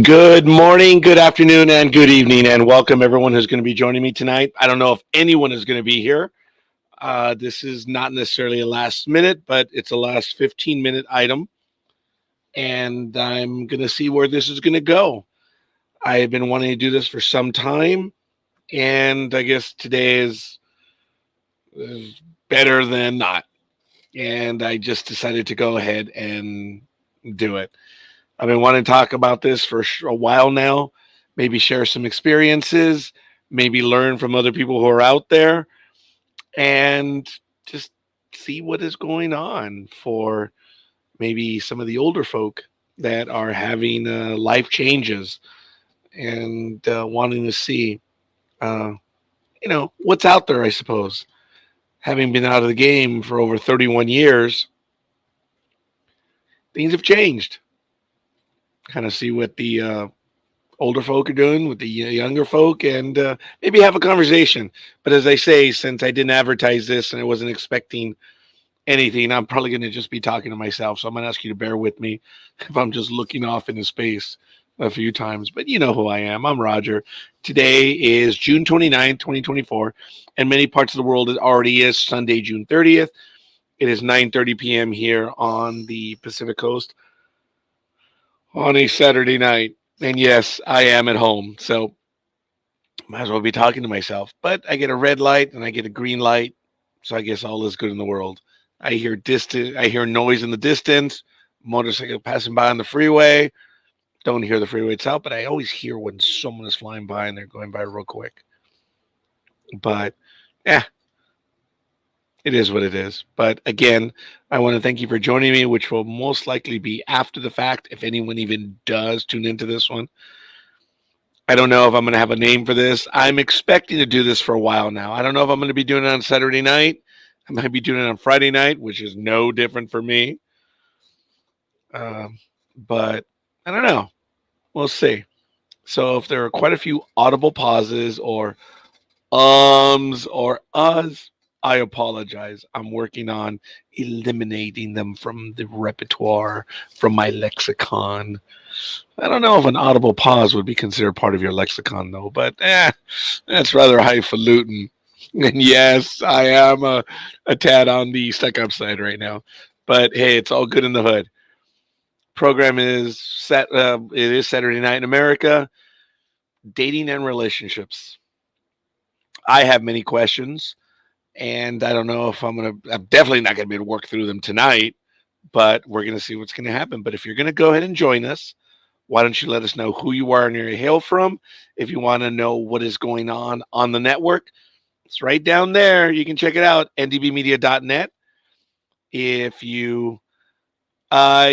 Good morning, good afternoon, and good evening, and welcome everyone who's going to be joining me tonight. I don't know if anyone is going to be here. This is not necessarily a last minute, but it's a last 15-minute item, and I'm going to see where this is going to go. I have been wanting to do this for some time, and I guess today is better than not. And I just decided to go ahead and do it. I've been wanting to talk about this for a while now, maybe share some experiences, maybe learn from other people who are out there, and just see what is going on for maybe some of the older folk that are having life changes and wanting to see, uh, what's out there, I suppose. Having been out of the game for over 31 years, things have changed. Kind of see what the older folk are doing with the younger folk and maybe have a conversation. But as I say, since I didn't advertise this and I wasn't expecting anything, I'm probably going to just be talking to myself. So I'm going to ask you to bear with me if I'm just looking off into space a few times. But you know who I am. I'm Roger. Today is June 29th, 2024. And many parts of the world it already is Sunday, June 30th. It is 9:30 p.m. here on the Pacific Coast on a Saturday night. And yes, I am at home. So might as well be talking to myself. But I get a red light and I get a green light, so I guess all is good in the world. I hear noise in the distance, motorcycle passing by on the freeway. Don't hear the freeway itself, but I always hear when someone is flying by and they're going by real quick. But yeah, it is what it is. But again, I want to thank you for joining me, which will most likely be after the fact if anyone even does tune into this one. I don't know if I'm going to have a name for this. I'm expecting to do this for a while now. I don't know if I'm going to be doing it on Saturday night. I might be doing it on Friday night, which is no different for me. But I don't know. We'll see. So if there are quite a few audible pauses or or uhs, I apologize. I'm working on eliminating them from the repertoire, from my lexicon. I don't know if an audible pause would be considered part of your lexicon, though, but that's rather highfalutin. And yes, I am a tad on the stuck up side right now. But hey, it's all good in the hood. Program is set. It is Saturday Night in America. Dating and relationships. I have many questions, and I don't know if I'm definitely not gonna be able to work through them tonight, but we're gonna see what's gonna happen. But if you're gonna go ahead and join us, why don't you let us know who you are and where you hail from? If you want to know what is going on the network, it's right down there. You can check it out, ndbmedia.net. If you, uh,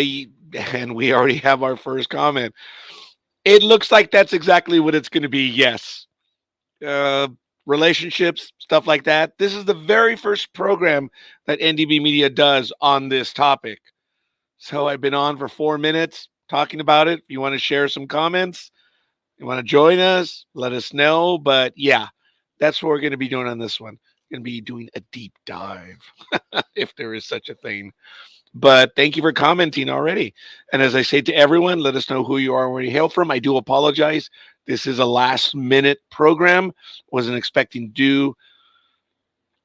and we already have our first comment. It looks like that's exactly what it's going to be. Yes. Uh, Relationships, stuff like that. This is the very first program that NDB Media does on this topic. So I've been on for 4 minutes talking about it. If you want to share some comments, you want to join us, let us know. But yeah, that's what we're going to be doing on this one. We're going to be doing a deep dive, if there is such a thing. But thank you for commenting already. And as I say to everyone, let us know who you are and where you hail from. I do apologize. This is a last minute program. Wasn't expecting to do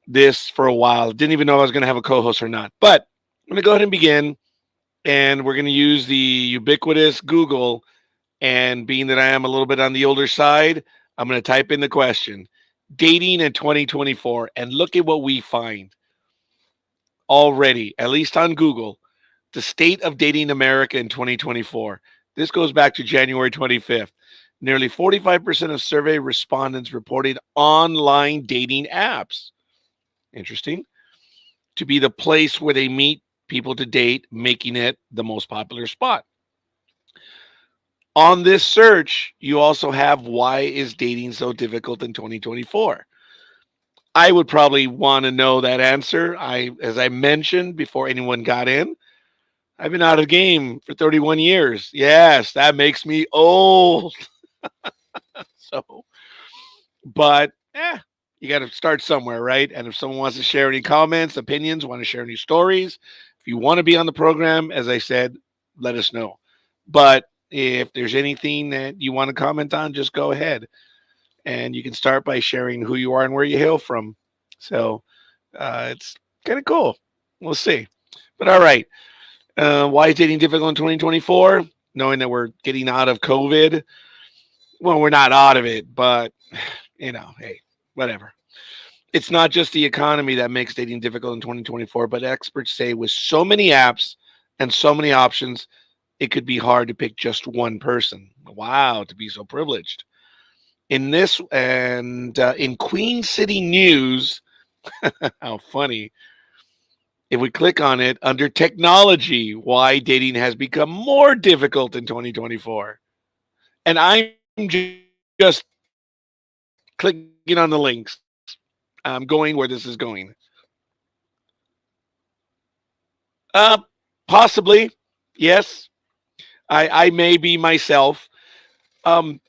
this for a while. Didn't even know I was going to have a co host or not. But I'm going to go ahead and begin. And we're going to use the ubiquitous Google. And being that I am a little bit on the older side, I'm going to type in the question dating in 2024 and look at what we find already, at least on Google, the state of dating America in 2024. This goes back to January 25th. Nearly 45% of survey respondents reported online dating apps. Interesting. To be the place where they meet people to date, making it the most popular spot. On this search, you also have why is dating so difficult in 2024? I would probably want to know that answer. As I mentioned before anyone got in, I've been out of the game for 31 years. Yes, that makes me old. So, but you got to start somewhere, right? And if someone wants to share any comments, opinions, want to share any stories, if you want to be on the program, as I said, let us know. But If there's anything that you want to comment on, just go ahead. And you can start by sharing who you are and where you hail from. So it's kind of cool. We'll see. But all right. Why is dating difficult in 2024? Knowing that we're getting out of COVID. Well, we're not out of it, but hey, whatever. It's not just the economy that makes dating difficult in 2024, but experts say with so many apps and so many options, it could be hard to pick just one person. Wow, to be so privileged. In this and in Queen City News, how funny. If we click on it under technology, why dating has become more difficult in 2024. And I'm just clicking on the links. I'm going where this is going. Possibly, yes. I may be myself. Um,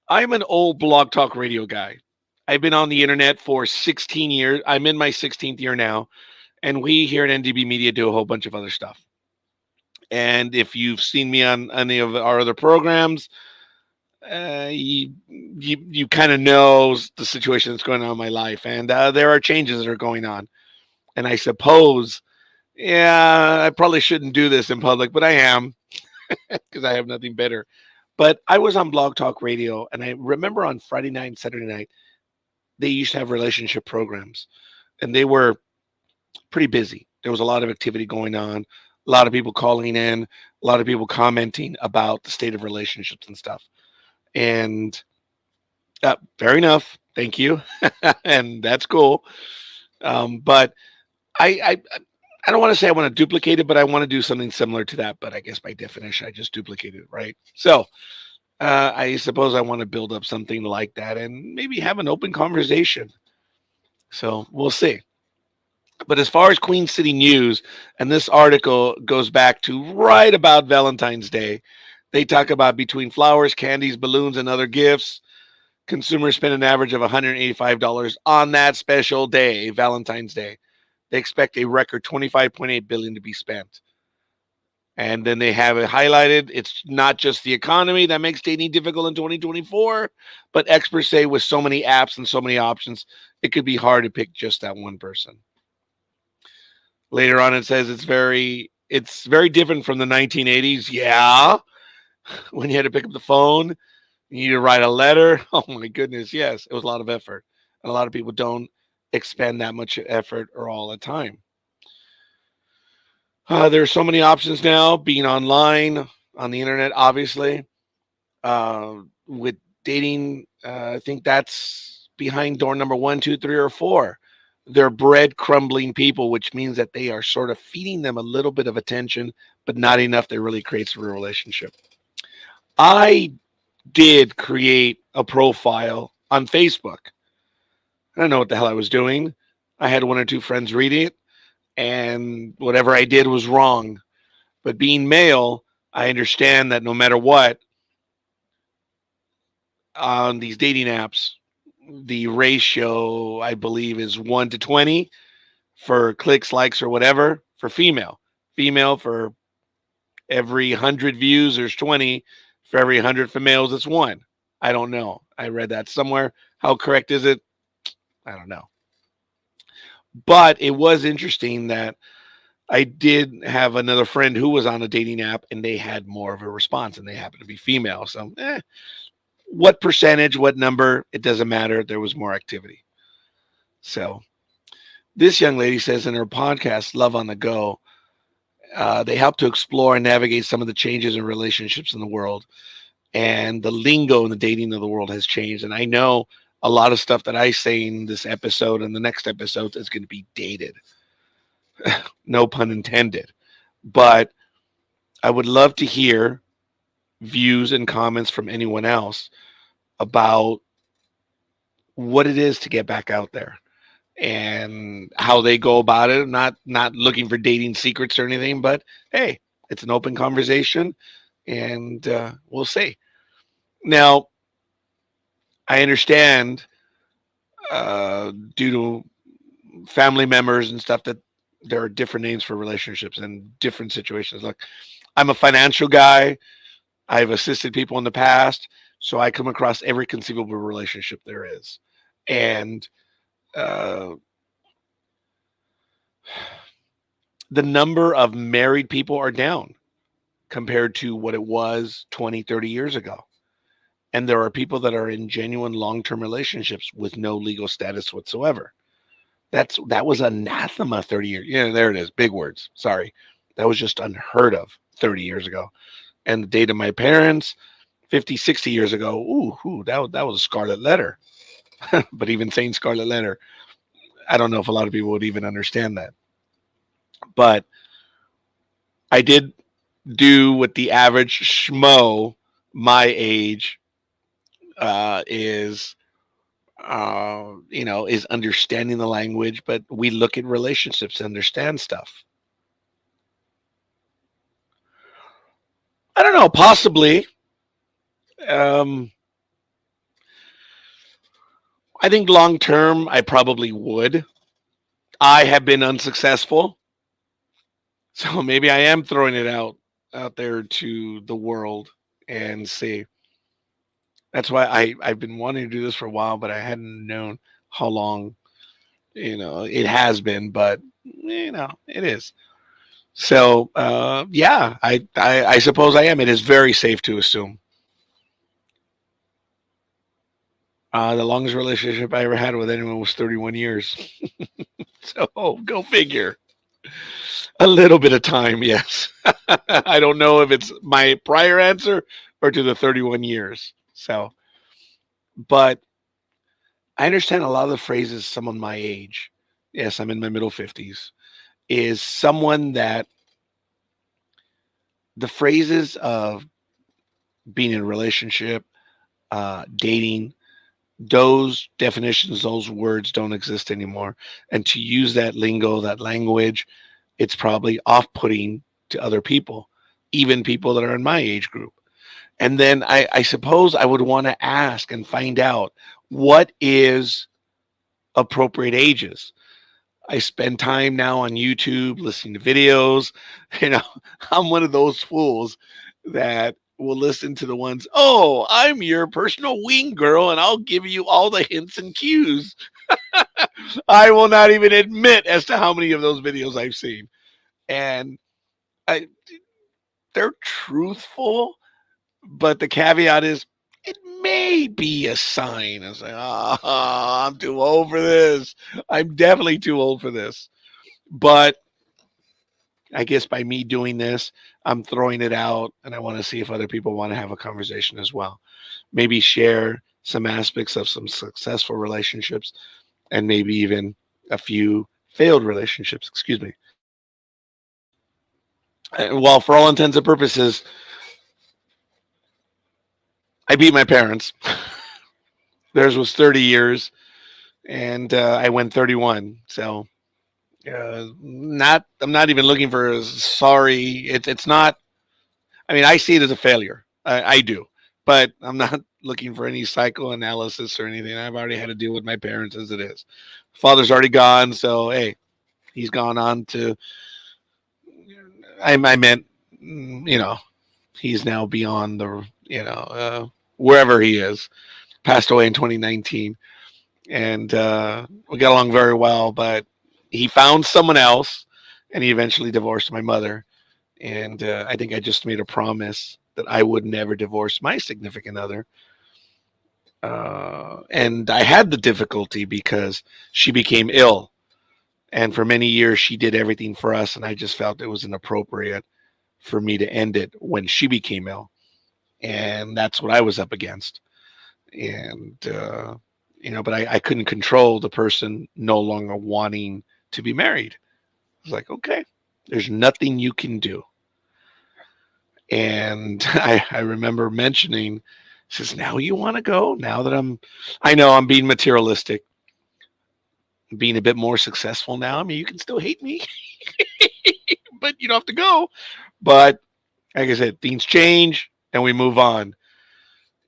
I'm an old blog talk radio guy. I've been on the internet for 16 years. I'm in my 16th year now, and we here at NDB Media do a whole bunch of other stuff. And if you've seen me on any of our other programs, you kind of know the situation that's going on in my life, and there are changes that are going on. And I suppose, yeah, I probably shouldn't do this in public, but I am because I have nothing better. But I was on Blog Talk Radio, and I remember on Friday night and Saturday night, they used to have relationship programs, and they were pretty busy. There was a lot of activity going on, a lot of people calling in, a lot of people commenting about the state of relationships and stuff. And fair enough, thank you, and that's cool. But I I don't want to say I want to duplicate it, but I want to do something similar to that. But I guess by definition, I just duplicated it, right? So I suppose I want to build up something like that and maybe have an open conversation. So we'll see. But as far as Queen City News, and this article goes back to right about Valentine's Day, they talk about between flowers, candies, balloons, and other gifts, consumers spend an average of $185 on that special day, Valentine's Day. They expect a record 25.8 billion to be spent. And then they have it highlighted. It's not just the economy that makes dating difficult in 2024, but experts say with so many apps and so many options, it could be hard to pick just that one person. Later on, it says it's very different from the 1980s. Yeah, when you had to pick up the phone, you need to write a letter. Oh my goodness, yes, it was a lot of effort, and a lot of people don't expend that much effort or all the time. There's so many options now. Being online on the internet, obviously, with dating, I think that's behind door number one, two, three, or four. They're bread crumbling people, which means that they are sort of feeding them a little bit of attention, but not enough that really creates a real relationship. I did create a profile on Facebook. I don't know what the hell I was doing. I had one or two friends read it, and whatever I did was wrong. But being male, I understand that no matter what, on these dating apps, the ratio, I believe, is 1 to 20 for clicks, likes, or whatever for female. Female, for every 100 views, there's 20. For every 100 for males, it's 1. I don't know. I read that somewhere. How correct is it? I don't know. But it was interesting that I did have another friend who was on a dating app and they had more of a response and they happened to be female. So, what percentage, what number, it doesn't matter. There was more activity. So, this young lady says in her podcast, Love on the Go, they help to explore and navigate some of the changes in relationships in the world. And the lingo in the dating of the world has changed. And I know a lot of stuff that I say in this episode and the next episode is going to be dated. No pun intended. But I would love to hear views and comments from anyone else about what it is to get back out there and how they go about it. Not looking for dating secrets or anything, but hey, it's an open conversation, and we'll see. Now, I understand due to family members and stuff that there are different names for relationships and different situations. Like, I'm a financial guy. I've assisted people in the past, so I come across every conceivable relationship there is. And uh, the number of married people are down compared to what it was 20, 30 years ago. And there are people that are in genuine long-term relationships with no legal status whatsoever. That was anathema 30 years. Yeah, there it is. Big words. Sorry. That was just unheard of 30 years ago. And the date of my parents, 50, 60 years ago, that was a scarlet letter. But even saying scarlet letter, I don't know if a lot of people would even understand that. But I did do what the average schmo my age is is understanding the language, but we look at relationships to understand stuff. I don't know, possibly. Um, I think long term, I probably would. I have been unsuccessful, so maybe I am throwing it out there to the world and see. That's why I've been wanting to do this for a while, but I hadn't known how long it has been, but it is. So yeah, I suppose I am. It is very safe to assume. The longest relationship I ever had with anyone was 31 years. So go figure. A little bit of time, yes. I don't know if it's my prior answer or to the 31 years. So, but I understand a lot of the phrases someone my age, yes, I'm in my middle 50s, is someone that the phrases of being in a relationship, dating, those definitions, those words don't exist anymore. And to use that lingo, that language, it's probably off putting to other people, even people that are in my age group. And then I suppose I would want to ask and find out what is appropriate ages. I spend time now on YouTube listening to videos. You know, I'm one of those fools that will listen to the ones, oh, I'm your personal wing girl, and I'll give you all the hints and cues. I will not even admit as to how many of those videos I've seen. And I, they're truthful, but the caveat is it may be a sign. I was like, I'm too old for this. I'm definitely too old for this. But I guess by me doing this, I'm throwing it out and I want to see if other people want to have a conversation as well. Maybe share some aspects of some successful relationships and maybe even a few failed relationships. Excuse me. And while for all intents and purposes, I beat my parents. Theirs was 30 years and I went 31. So not I'm not even looking for a sorry. It's not. I mean, I see it as a failure. I do, but I'm not looking for any psychoanalysis or anything. I've already had to deal with my parents as it is. Father's already gone, so hey, he's gone on to. I meant, he's now beyond the wherever he is. Passed away in 2019, and we got along very well. But he found someone else, and he eventually divorced my mother. And I think I just made a promise that I would never divorce my significant other. And I had the difficulty because she became ill. And for many years, she did everything for us. And I just felt it was inappropriate for me to end it when she became ill. And that's what I was up against. And, but I couldn't control the person no longer wanting to be married. I was like, okay, there's nothing you can do. And I remember mentioning, says, now you want to go? Now that I know I'm being materialistic, being a bit more successful now. I mean, you can still hate me, but you don't have to go. But like I said, things change and we move on.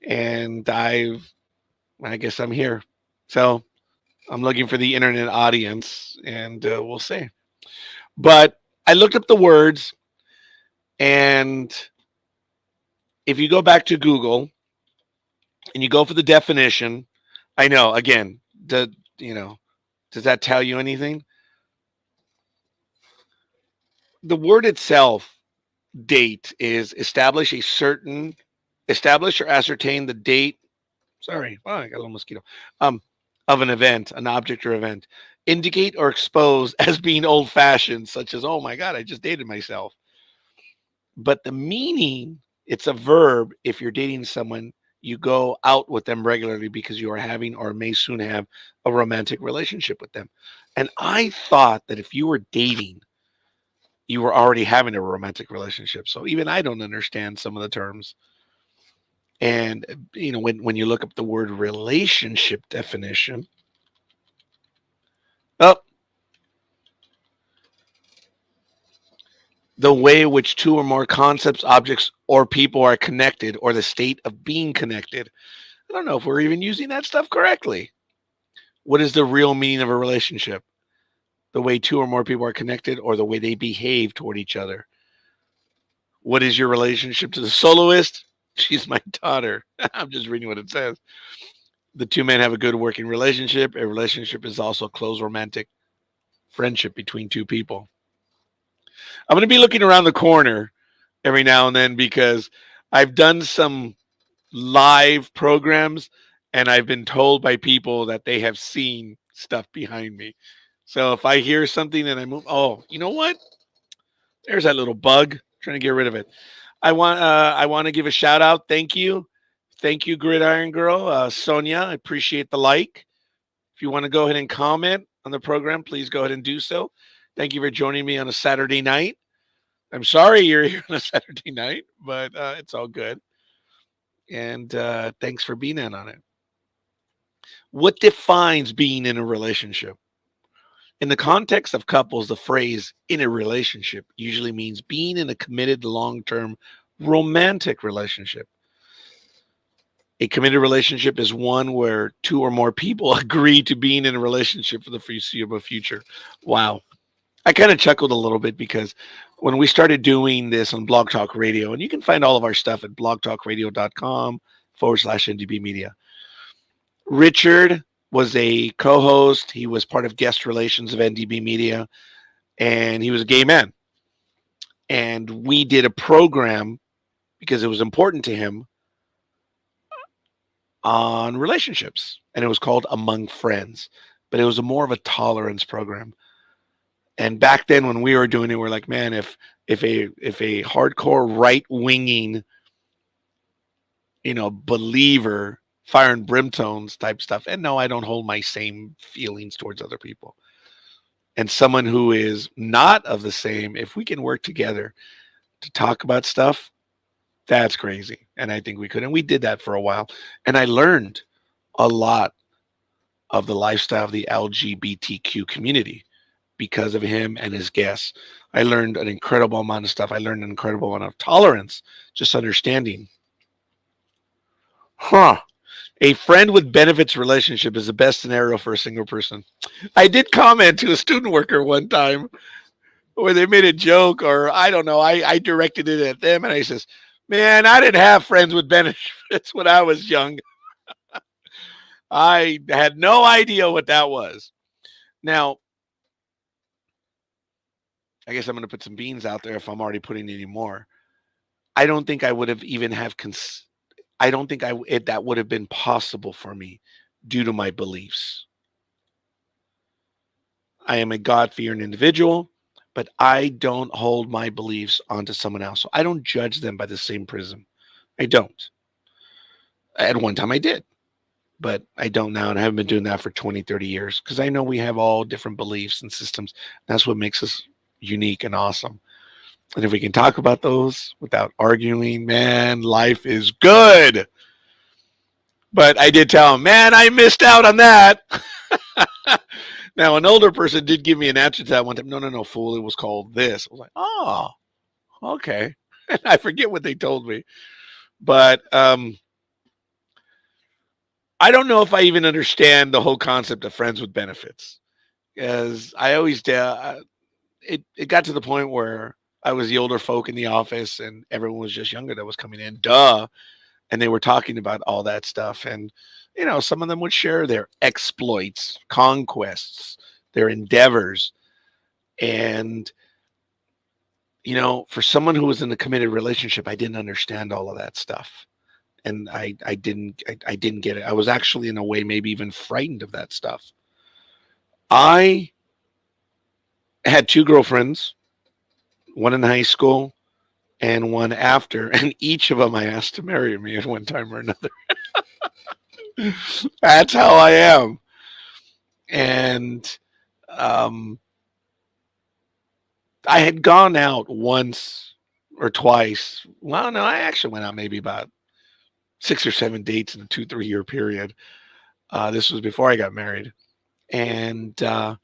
And I guess I'm here. So I'm looking for the internet audience and we'll see. But I looked up the words and if you go back to Google and you go for the definition, I know again, you know, does that tell you anything? The word itself, date, is establish or ascertain the date. Sorry, oh, I got a little mosquito. Um, of an event, an object or event. Indicate or expose as being old fashioned, such as, oh my God, I just dated myself. But the meaning, it's a verb. If you're dating someone, you go out with them regularly because you are having or may soon have a romantic relationship with them. And I thought that if you were dating, you were already having a romantic relationship. So even I don't understand some of the terms. And when you look up the word relationship definition, oh, the way in which two or more concepts, objects, or people are connected, or the state of being connected. I don't know if we're even using that stuff correctly. What is the real meaning of a relationship? The way two or more people are connected, or the way they behave toward each other? What is your relationship to the soloist? She's my daughter. I'm just reading what it says. The two men have a good working relationship. A relationship is also a close romantic friendship between two people. I'm going to be looking around the corner every now and then because I've done some live programs and I've been told by people that they have seen stuff behind me. So if I hear something and I move, oh, you know what? There's that little bug. I'm trying to get rid of it. I want to give a shout out. Thank you, Gridiron Girl, Sonia. I appreciate the like. If you want to go ahead and comment on the program, please go ahead and do so. Thank you for joining me on a Saturday night. I'm sorry you're here on a Saturday night, but it's all good. And thanks for being in on it. What defines being in a relationship? In the context of couples, the phrase in a relationship usually means being in a committed long term romantic relationship. A committed relationship is one where two or more people agree to being in a relationship for the foreseeable future. Wow. I kind of chuckled a little bit because when we started doing this on Blog Talk Radio, and you can find all of our stuff at blogtalkradio.com/NDB Media. Richard was a co host. He was part of guest relations of NDB Media, and he was a gay man. And we did a program because it was important to him on relationships, and it was called Among Friends, but it was more of a tolerance program. And back then, when we were doing it, we're like, man, if a hardcore right winging, believer, fire and brimstones type stuff, and no, I don't hold my same feelings towards other people. And someone who is not of the same, if we can work together to talk about stuff, that's crazy. And I think we could. And we did that for a while. And I learned a lot of the lifestyle of the LGBTQ community because of him and his guests. I learned an incredible amount of stuff. I learned an incredible amount of tolerance, just understanding. A friend with benefits relationship is the best scenario for a single person. I did comment to a student worker one time where they made a joke, or I don't know, I directed it at them, and I says, man, I didn't have friends with benefits when I was young. I had no idea what that was. Now, I guess I'm going to put some beans out there if I'm already putting any more. I don't think I would have even have I don't think that would have been possible for me due to my beliefs. I am a God-fearing individual, but I don't hold my beliefs onto someone else. So I don't judge them by the same prism. I don't. At one time I did, but I don't now, and I haven't been doing that for 20, 30 years because I know we have all different beliefs and systems. That's what makes us unique and awesome. And if we can talk about those without arguing, man, life is good. But I did tell him, man, I missed out on that. Now, an older person did give me an answer to that one time. No, fool. It was called this. I was like, oh, okay. I forget what they told me. But I don't know if I even understand the whole concept of friends with benefits. Because I always, it got to the point where I was the older folk in the office, and everyone was just younger that was coming in. Duh. And they were talking about all that stuff. And, some of them would share their exploits, conquests, their endeavors. And, for someone who was in a committed relationship, I didn't understand all of that stuff. And I didn't get it. I was actually in a way maybe even frightened of that stuff. I had two girlfriends, one in high school and one after, and each of them I asked to marry me at one time or another. That's how I am. And I had gone out once or twice. Well, no, I actually went out maybe about 6 or 7 dates in a 2, 3 year period. This was before I got married. And I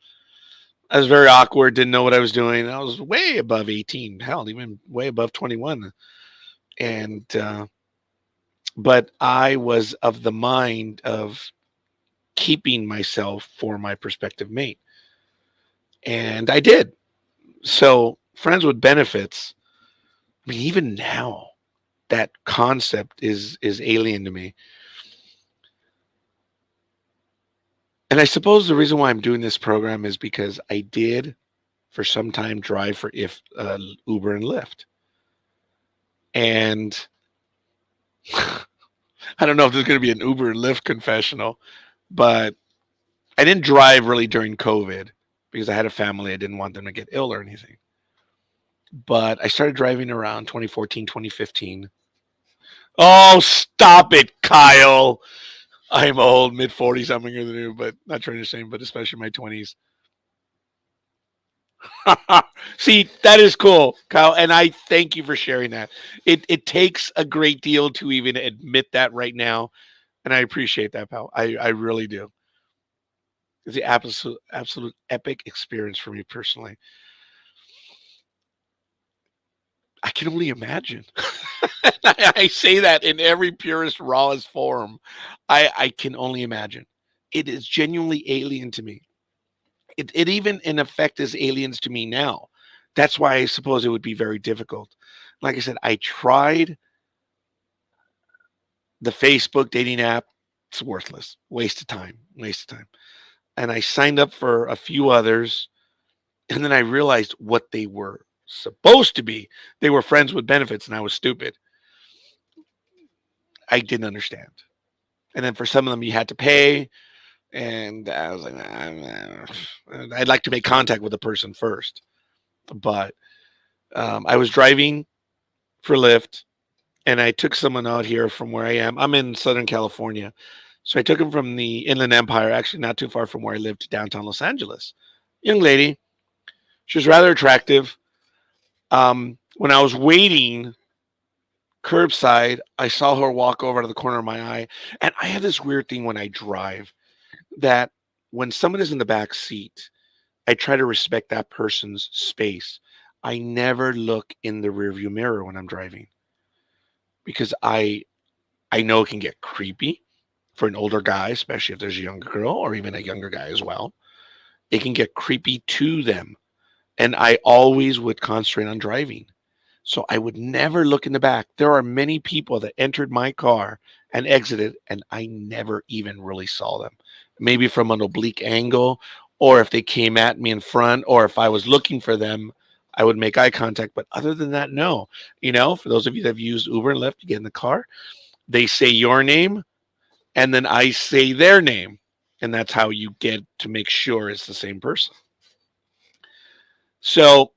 was very awkward, didn't know what I was doing. I was way above 18, hell, even way above 21. And, but I was of the mind of keeping myself for my prospective mate. And I did. So, friends with benefits, I mean, even now, that concept is alien to me. And I suppose the reason why I'm doing this program is because I did for some time drive for Uber and Lyft. And I don't know if there's going to be an Uber and Lyft confessional, but I didn't drive really during COVID because I had a family. I didn't want them to get ill or anything. But I started driving around 2014, 2015. Oh, stop it, Kyle. I'm old, mid 40s. I'm younger than you, but not trying to say, but especially my 20s. See, that is cool, Kyle, and I thank you for sharing that. It takes a great deal to even admit that right now, and I appreciate that, pal. I really do. It's the absolute epic experience for me personally. I can only imagine. I say that in every purest, rawest form. I can only imagine. It is genuinely alien to me. It even in effect is aliens to me now. That's why I suppose it would be very difficult. Like I said, I tried the Facebook dating app. It's worthless. Waste of time. Waste of time. And I signed up for a few others, and then I realized what they were supposed to be. They were friends with benefits, and I was stupid. I didn't understand. And then for some of them, you had to pay. And I was like, I'd like to make contact with the person first. But I was driving for Lyft, and I took someone out here from where I am. I'm in Southern California. So I took him from the Inland Empire, actually not too far from where I lived, to downtown Los Angeles. Young lady. She was rather attractive. When I was waiting curbside, I saw her walk over to the corner of my eye. And I have this weird thing when I drive that when someone is in the back seat, I try to respect that person's space. I never look in the rearview mirror when I'm driving because I know it can get creepy for an older guy, especially if there's a younger girl or even a younger guy as well. It can get creepy to them. And I always would concentrate on driving. So I would never look in the back. There are many people that entered my car and exited, and I never even really saw them. Maybe from an oblique angle, or if they came at me in front, or if I was looking for them, I would make eye contact. But other than that, no. For those of you that have used Uber and Lyft, you get in the car, they say your name, and then I say their name. And that's how you get to make sure it's the same person. So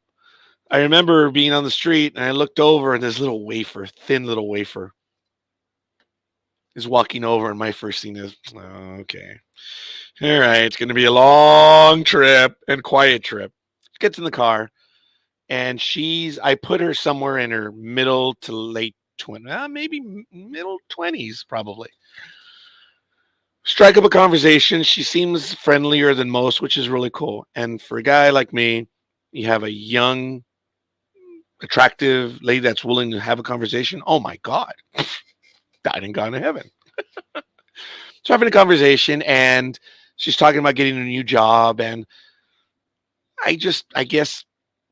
I remember being on the street and I looked over and this little wafer, thin little wafer, is walking over. And my first thing is, oh, okay. All right, it's going to be a long trip and quiet trip. She gets in the car and I put her somewhere in her middle to late 20s, maybe middle 20s, probably. Strike up a conversation. She seems friendlier than most, which is really cool. And for a guy like me, you have a young, attractive lady that's willing to have a conversation. Oh my God, died and gone to heaven. So having a conversation, and she's talking about getting a new job, and I guess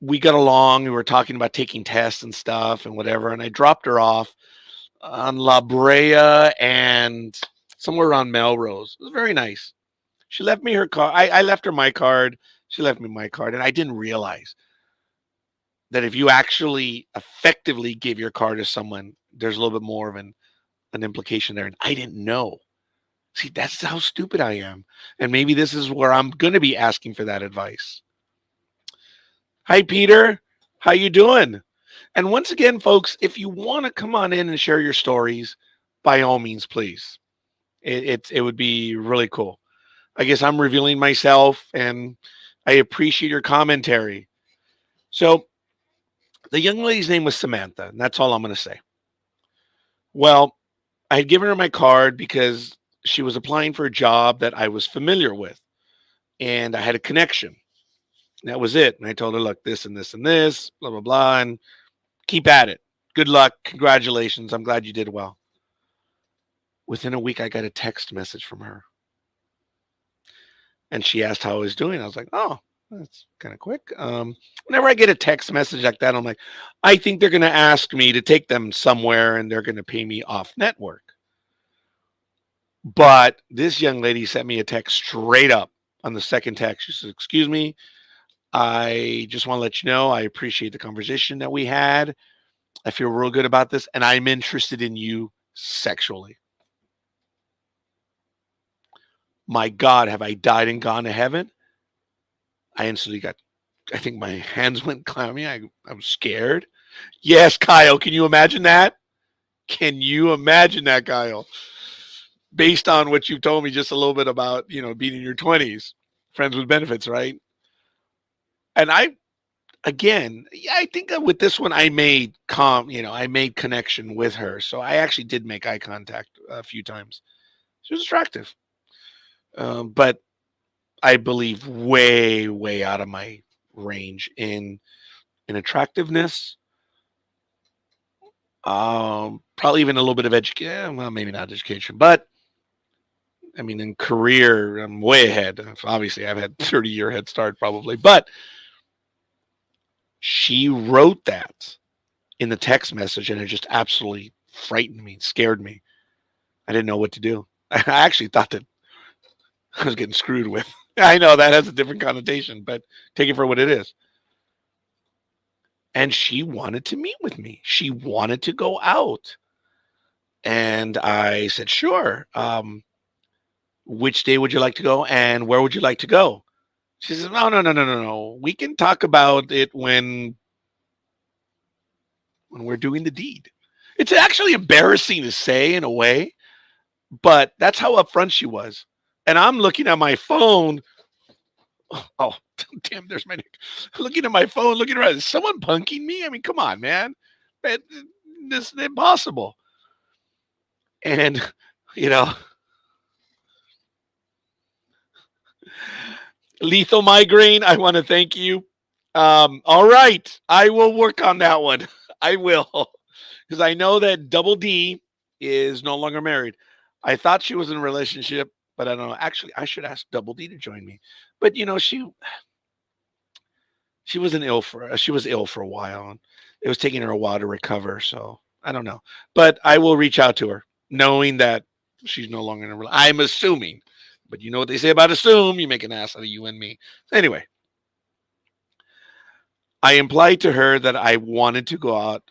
we got along. We were talking about taking tests and stuff and whatever. And I dropped her off on La Brea and somewhere around Melrose. It was very nice. She left me her card. I left her my card. She left me my card. And I didn't realize that if you actually effectively give your card to someone, there's a little bit more of an implication there. And I didn't know. See, that's how stupid I am. And maybe this is where I'm going to be asking for that advice. Hi, Peter. How you doing? And once again, folks, if you want to come on in and share your stories, by all means, please. It would be really cool. I guess I'm revealing myself, and I appreciate your commentary. So the young lady's name was Samantha, and that's all I'm going to say. Well, I had given her my card because she was applying for a job that I was familiar with, and I had a connection. That was it. And I told her, look, this and this and this, blah, blah, blah, and keep at it. Good luck. Congratulations. I'm glad you did well. Within a week, I got a text message from her. And she asked how I was doing. I was like, oh, that's kind of quick. Whenever I get a text message like that, I'm like, I think they're going to ask me to take them somewhere and they're going to pay me off network. But this young lady sent me a text straight up on the second text. She said, excuse me, I just want to let you know I appreciate the conversation that we had. I feel real good about this, and I'm interested in you sexually. My God, have I died and gone to heaven? I instantly I think my hands went clammy. I was scared. Yes, Kyle, can you imagine that? Can you imagine that, Kyle? Based on what you've told me just a little bit about, being in your 20s, friends with benefits, right? And again, I think that with this one, I made connection with her. So I actually did make eye contact a few times. She was attractive. But I believe way, way out of my range in attractiveness. Probably even a little bit of education. Well, maybe not education, but I mean, in career, I'm way ahead. Obviously, I've had 30-year head start probably, but she wrote that in the text message, and it just absolutely frightened me, scared me. I didn't know what to do. I actually thought that I was getting screwed with. I know that has a different connotation, but take it for what it is. And she wanted to meet with me. She wanted to go out. And I said, sure. Which day would you like to go? And where would you like to go? She says, no. We can talk about it when we're doing the deed. It's actually embarrassing to say in a way, but that's how upfront she was. And I'm looking at my phone. Oh, damn, there's my nick. Looking at my phone, looking around. Is someone punking me? I mean, come on, man. This is impossible. And, lethal migraine, I want to thank you. All right. I will work on that one. I will. Because I know that Double D is no longer married. I thought she was in a relationship, but I don't know. Actually, I should ask Double D to join me. But she was ill for a while, and it was taking her a while to recover. So I don't know, but I will reach out to her, knowing that she's no longer in a relationship. I'm assuming, but you know what they say about assume, you make an ass out of you and me. Anyway, I implied to her that I wanted to go out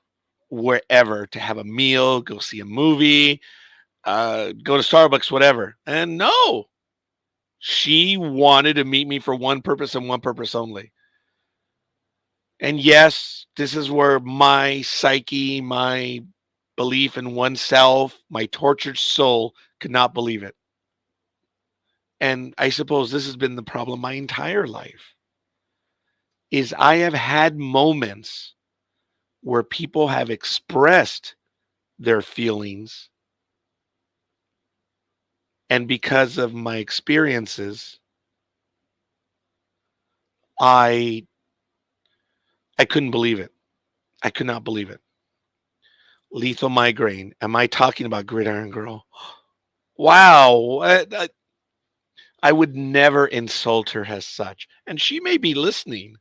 wherever to have a meal, go see a movie, go to Starbucks, whatever. And no, she wanted to meet me for one purpose and one purpose only. And yes, this is where my psyche, my belief in oneself, my tortured soul could not believe it. And I suppose this has been the problem my entire life, is I have had moments where people have expressed their feelings. And because of my experiences, I couldn't believe it. I could not believe it. Lethal migraine. Am I talking about Gridiron Girl? Wow. I would never insult her as such. And she may be listening.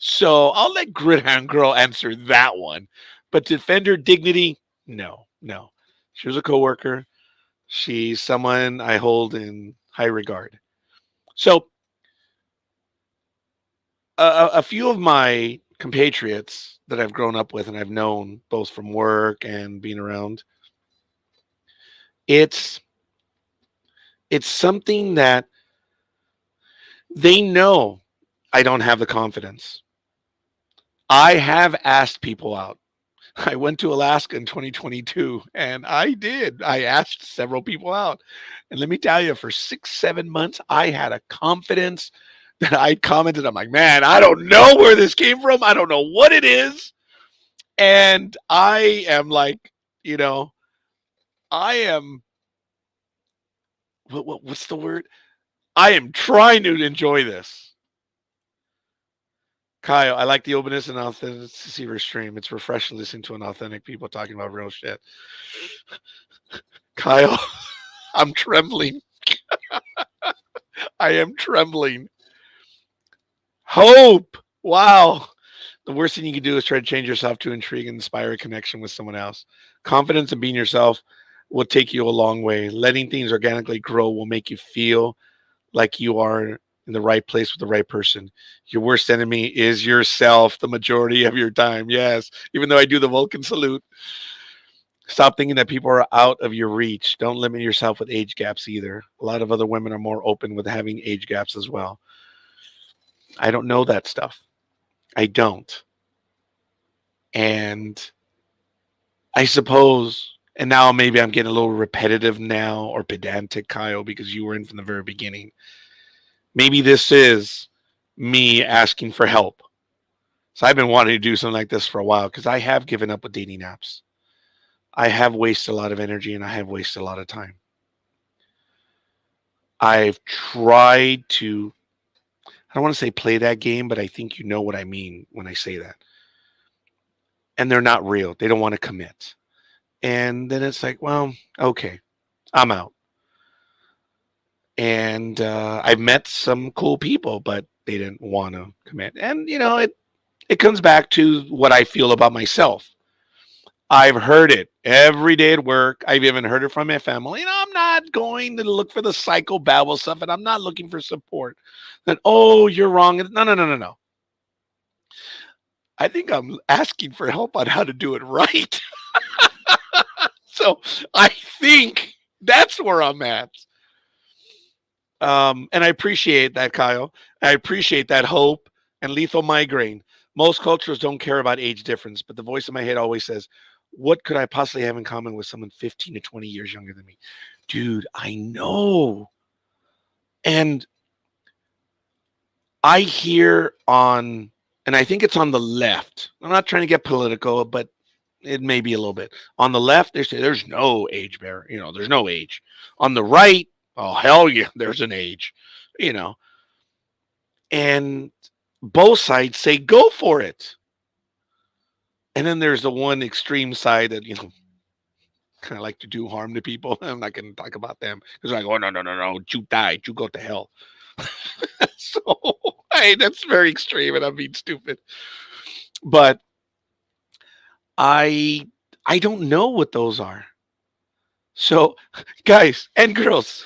So I'll let Gridiron Girl answer that one. But to defend her dignity, no, no. She was a coworker. She's someone I hold in high regard. So a few of my compatriots that I've grown up with and I've known both from work and being around, it's it's something that they know I don't have the confidence. I have asked people out. I went to Alaska in 2022 and I did. I asked several people out. And let me tell you, for 6, 7 months, I had a confidence that I commented. I'm like, man, I don't know where this came from. I don't know what it is. And I am like, you know, I am, what's the word? I am trying to enjoy this. Kyle, I like the openness and authenticity of your stream. It's refreshing listening to an authentic people talking about real shit. Kyle, I'm trembling. I am trembling. Hope. Wow. The worst thing you can do is try to change yourself to intrigue and inspire a connection with someone else. Confidence in being yourself will take you a long way. Letting things organically grow will make you feel like you are in the right place with the right person. Your worst enemy is yourself the majority of your time. Yes. Even though I do the Vulcan salute. Stop thinking that people are out of your reach. Don't limit yourself with age gaps either. A lot of other women are more open with having age gaps as well. I don't know that stuff. I don't. And I suppose, and now maybe I'm getting a little repetitive now or pedantic, Kyle, because you were in from the very beginning. Maybe this is me asking for help. So I've been wanting to do something like this for a while because I have given up with dating apps. I have wasted a lot of energy and I have wasted a lot of time. I've tried to, I don't want to say play that game, but I think you know what I mean when I say that. And they're not real. They don't want to commit. And then it's like, well, okay, I'm out. And I've met some cool people, but they didn't want to commit. And it comes back to what I feel about myself. I've heard it every day at work. I've even heard it from my family. And I'm not going to look for the psychobabble stuff, and I'm not looking for support. That, oh, you're wrong. No, no, no, no, no. I think I'm asking for help on how to do it right. So I think that's where I'm at. And I appreciate that, Kyle. I appreciate that hope and lethal migraine. Most cultures don't care about age difference, but the voice in my head always says, what could I possibly have in common with someone 15 to 20 years younger than me? Dude, I know. And I hear on, and I think it's on the left. I'm not trying to get political, but it may be a little bit. On the left, they say there's no age barrier. There's no age. On the right, oh, hell yeah, there's an age. You know, and both sides say go for it. And then there's the one extreme side that kind of like to do harm to people. I'm not going to talk about them because like, oh no no no no, you died, you go to hell. So hey, that's very extreme, and I'm being stupid. But I I don't know what those are. So guys and girls,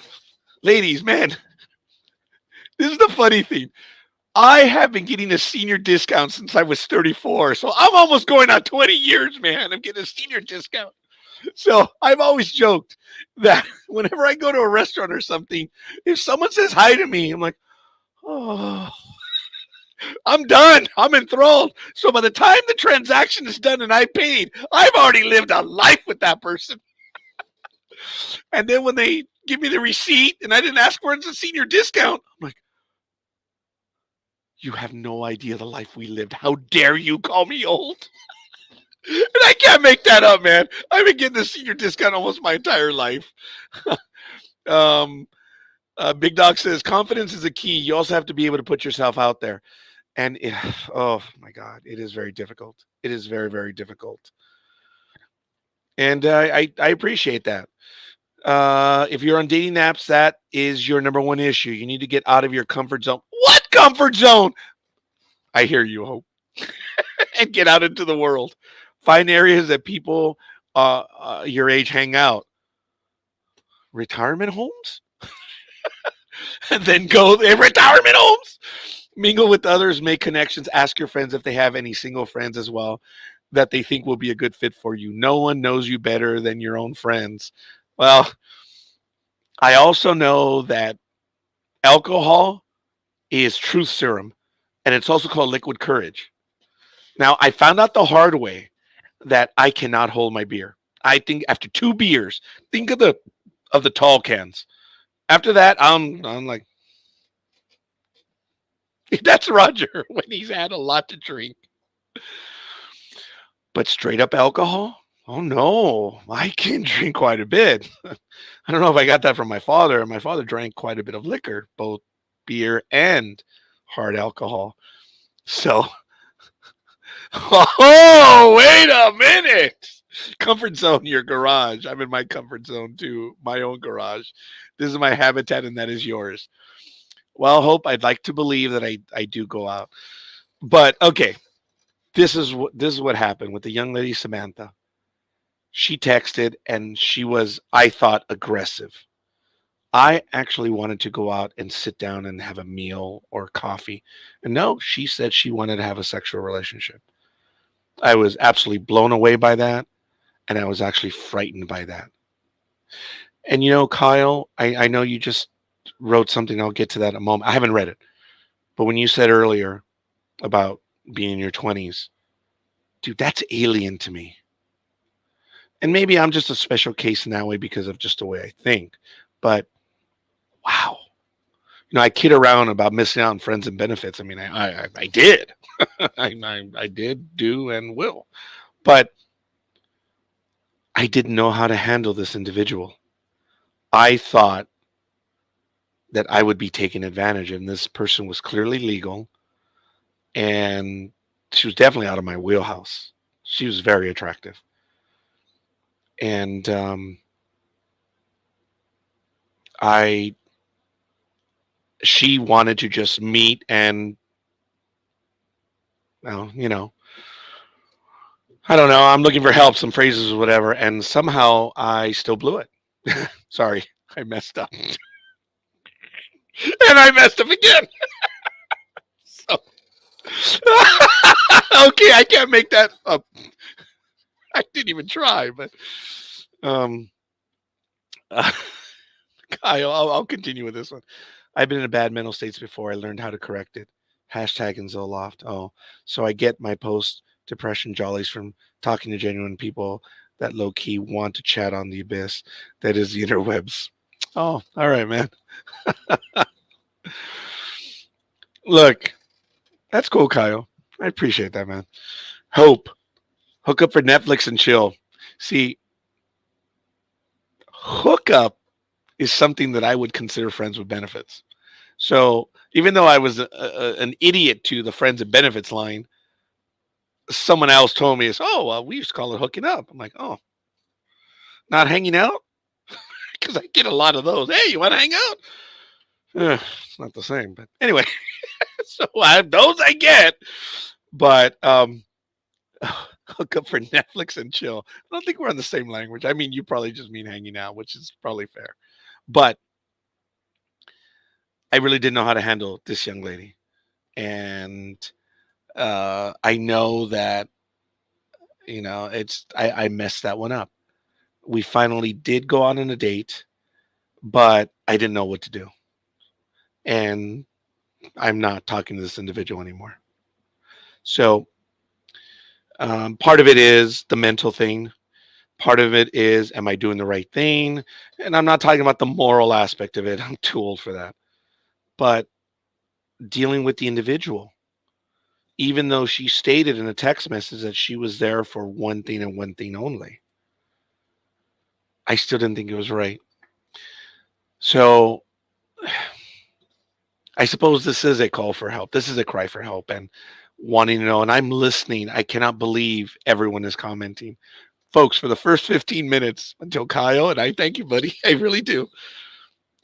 ladies, man, this is the funny thing. I have been getting a senior discount since I was 34. So I'm almost going on 20 years, man. I'm getting a senior discount. So I've always joked that whenever I go to a restaurant or something, if someone says hi to me, I'm like, oh, I'm done. I'm enthralled. So by the time the transaction is done and I paid, I've already lived a life with that person. And then when they give me the receipt and I didn't ask for it as a senior discount, I'm like, you have no idea the life we lived. How dare you call me old? And I can't make that up, man. I've been getting a senior discount almost my entire life. um, Big Dog says confidence is a key. You also have to be able to put yourself out there. And oh my God, it is very difficult. It is very, very difficult. And I appreciate that. If you're on dating apps, that is your number one issue. You need to get out of your comfort zone. What comfort zone? I hear you, Hope. And get out into the world. Find areas that people your age hang out. Retirement homes? And then go in retirement homes. Mingle with others, make connections, ask your friends if they have any single friends as well that they think will be a good fit for you. No one knows you better than your own friends. Well, I also know that alcohol is truth serum, and it's also called liquid courage. Now, I found out the hard way that I cannot hold my beer. I think after 2 beers, think of the tall cans. After that, I'm like, that's Roger when he's had a lot to drink. But straight up alcohol? Oh no, I can drink quite a bit. I don't know if I got that from my father. My father drank quite a bit of liquor, both beer and hard alcohol. So, oh, wait a minute. Comfort zone, your garage. I'm in my comfort zone too, my own garage. This is my habitat and that is yours. Well, Hope, I'd like to believe that I do go out. But okay, this is what happened with the young lady Samantha. She texted and she was, I thought, aggressive. I actually wanted to go out and sit down and have a meal or coffee. And no, she said she wanted to have a sexual relationship. I was absolutely blown away by that. And I was actually frightened by that. And Kyle, I know you just wrote something. I'll get to that in a moment. I haven't read it. But when you said earlier about being in your 20s, dude, that's alien to me. And maybe I'm just a special case in that way because of just the way I think. But wow. I kid around about missing out on friends and benefits. I mean, I did. I did, do, and will. But I didn't know how to handle this individual. I thought that I would be taken advantage of, and this person was clearly legal, and she was definitely out of my wheelhouse. She was very attractive. And I she wanted to just meet and, well, I don't know. I'm looking for help, some phrases or whatever, and somehow I still blew it. Sorry, I messed up, and I messed up again. So, okay, I can't make that up. I didn't even try, but um, uh, Kyle, I'll continue with this one. I've been in a bad mental states before. I learned how to correct it. Hashtag in Zoloft. Oh, so I get my post depression jollies from talking to genuine people that low key want to chat on the abyss that is the interwebs. Oh, all right, man. Look, that's cool, Kyle. I appreciate that, man. Hope, hook up for Netflix and chill. See, hook up is something that I would consider friends with benefits. So even though I was an idiot to the friends and benefits line, someone else told me, "Oh, well, we used to call it hooking up." I'm like, "Oh, not hanging out?" Because I get a lot of those. Hey, you want to hang out? It's not the same, but anyway. So those I get, but hook up for Netflix and chill. I don't think we're on the same language. I mean, you probably just mean hanging out, which is probably fair. But I really didn't know how to handle this young lady, and I know that I messed that one up. We finally did go on a date, but I didn't know what to do, and I'm not talking to this individual anymore. So part of it is the mental thing. Part of it is, am I doing the right thing? And I'm not talking about the moral aspect of it. I'm too old for that. But dealing with the individual, even though she stated in a text message that she was there for one thing and one thing only, I still didn't think it was right. So I suppose this is a call for help. This is a cry for help and wanting to know. And I'm listening. I cannot believe everyone is commenting. Folks, for the first 15 minutes until Kyle, and I thank you, buddy. I really do.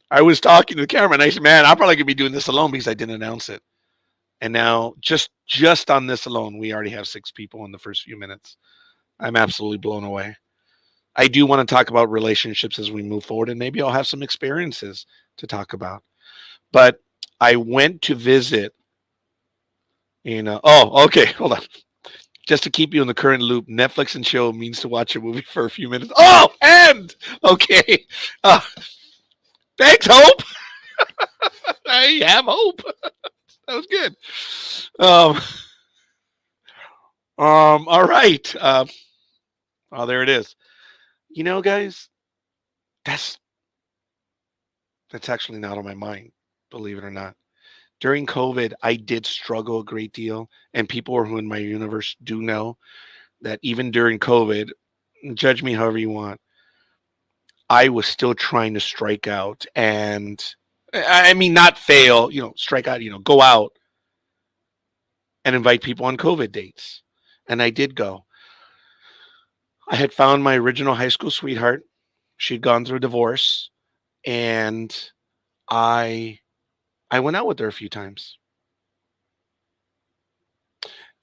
I was talking to the camera and I said, man, I'm probably going to be doing this alone because I didn't announce it. And now just on this alone, we already have 6 people in the first few minutes. I'm absolutely blown away. I do want to talk about relationships as we move forward, and maybe I'll have some experiences to talk about. But I went to visit, oh, okay, hold on. Just to keep you in the current loop, Netflix and chill means to watch a movie for a few minutes. Oh, and okay. Uh, Thanks, Hope. I have hope. That was good. Um, all right. Oh, there it is. Guys, that's that's actually not on my mind, believe it or not. During COVID, I did struggle a great deal, and people who in my universe do know that even during COVID, judge me however you want, I was still trying to strike out, and I mean not fail, strike out, go out and invite people on COVID dates. And I did go. I had found my original high school sweetheart. She'd gone through a divorce, and I I went out with her a few times.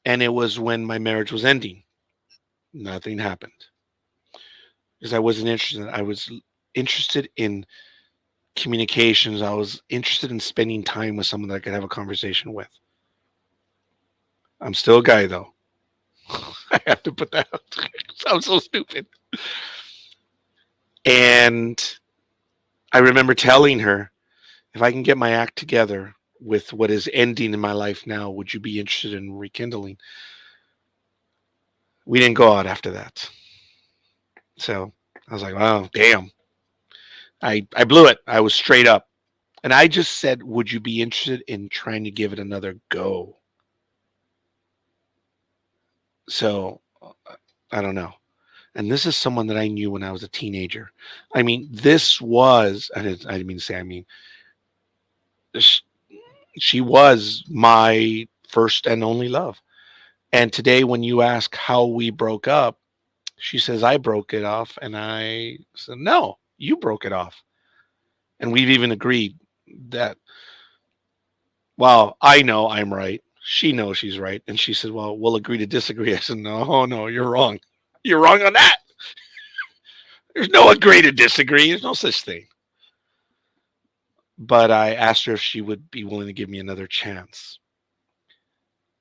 And it was when my marriage was ending. Nothing happened because I wasn't interested. I was interested in communications. I was interested in spending time with someone that I could have a conversation with. I'm still a guy though. I have to put that out. Sounds so stupid. And I remember telling her, if I can get my act together with what is ending in my life now, would you be interested in rekindling? We didn't go out after that. So I was like, wow, damn. I blew it. I was straight up. And I just said, would you be interested in trying to give it another go? So I don't know. And this is someone that I knew when I was a teenager. I mean, I didn't mean to say, sh- she was my first and only love. And today, when you ask how we broke up, she says, I broke it off. And I said, no, you broke it off. And we've even agreed that, well, I know I'm right. She knows she's right. And she said, well, we'll agree to disagree. I said, no, no, you're wrong. You're wrong on that. There's no agree to disagree. There's no such thing. But I asked her if she would be willing to give me another chance.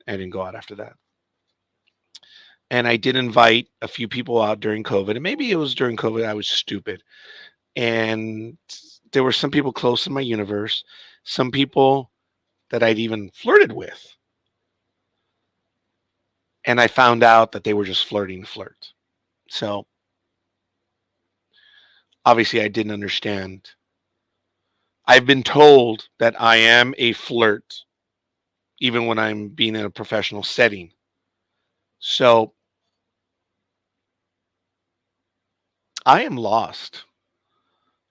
I didn't go out after that. And I did invite a few people out during COVID. And maybe it was during COVID, I was stupid. And there were some people close in my universe, some people that I'd even flirted with. And I found out that they were just flirting to flirt. So obviously, I didn't understand. I've been told that I am a flirt, even when I'm being in a professional setting. So I am lost.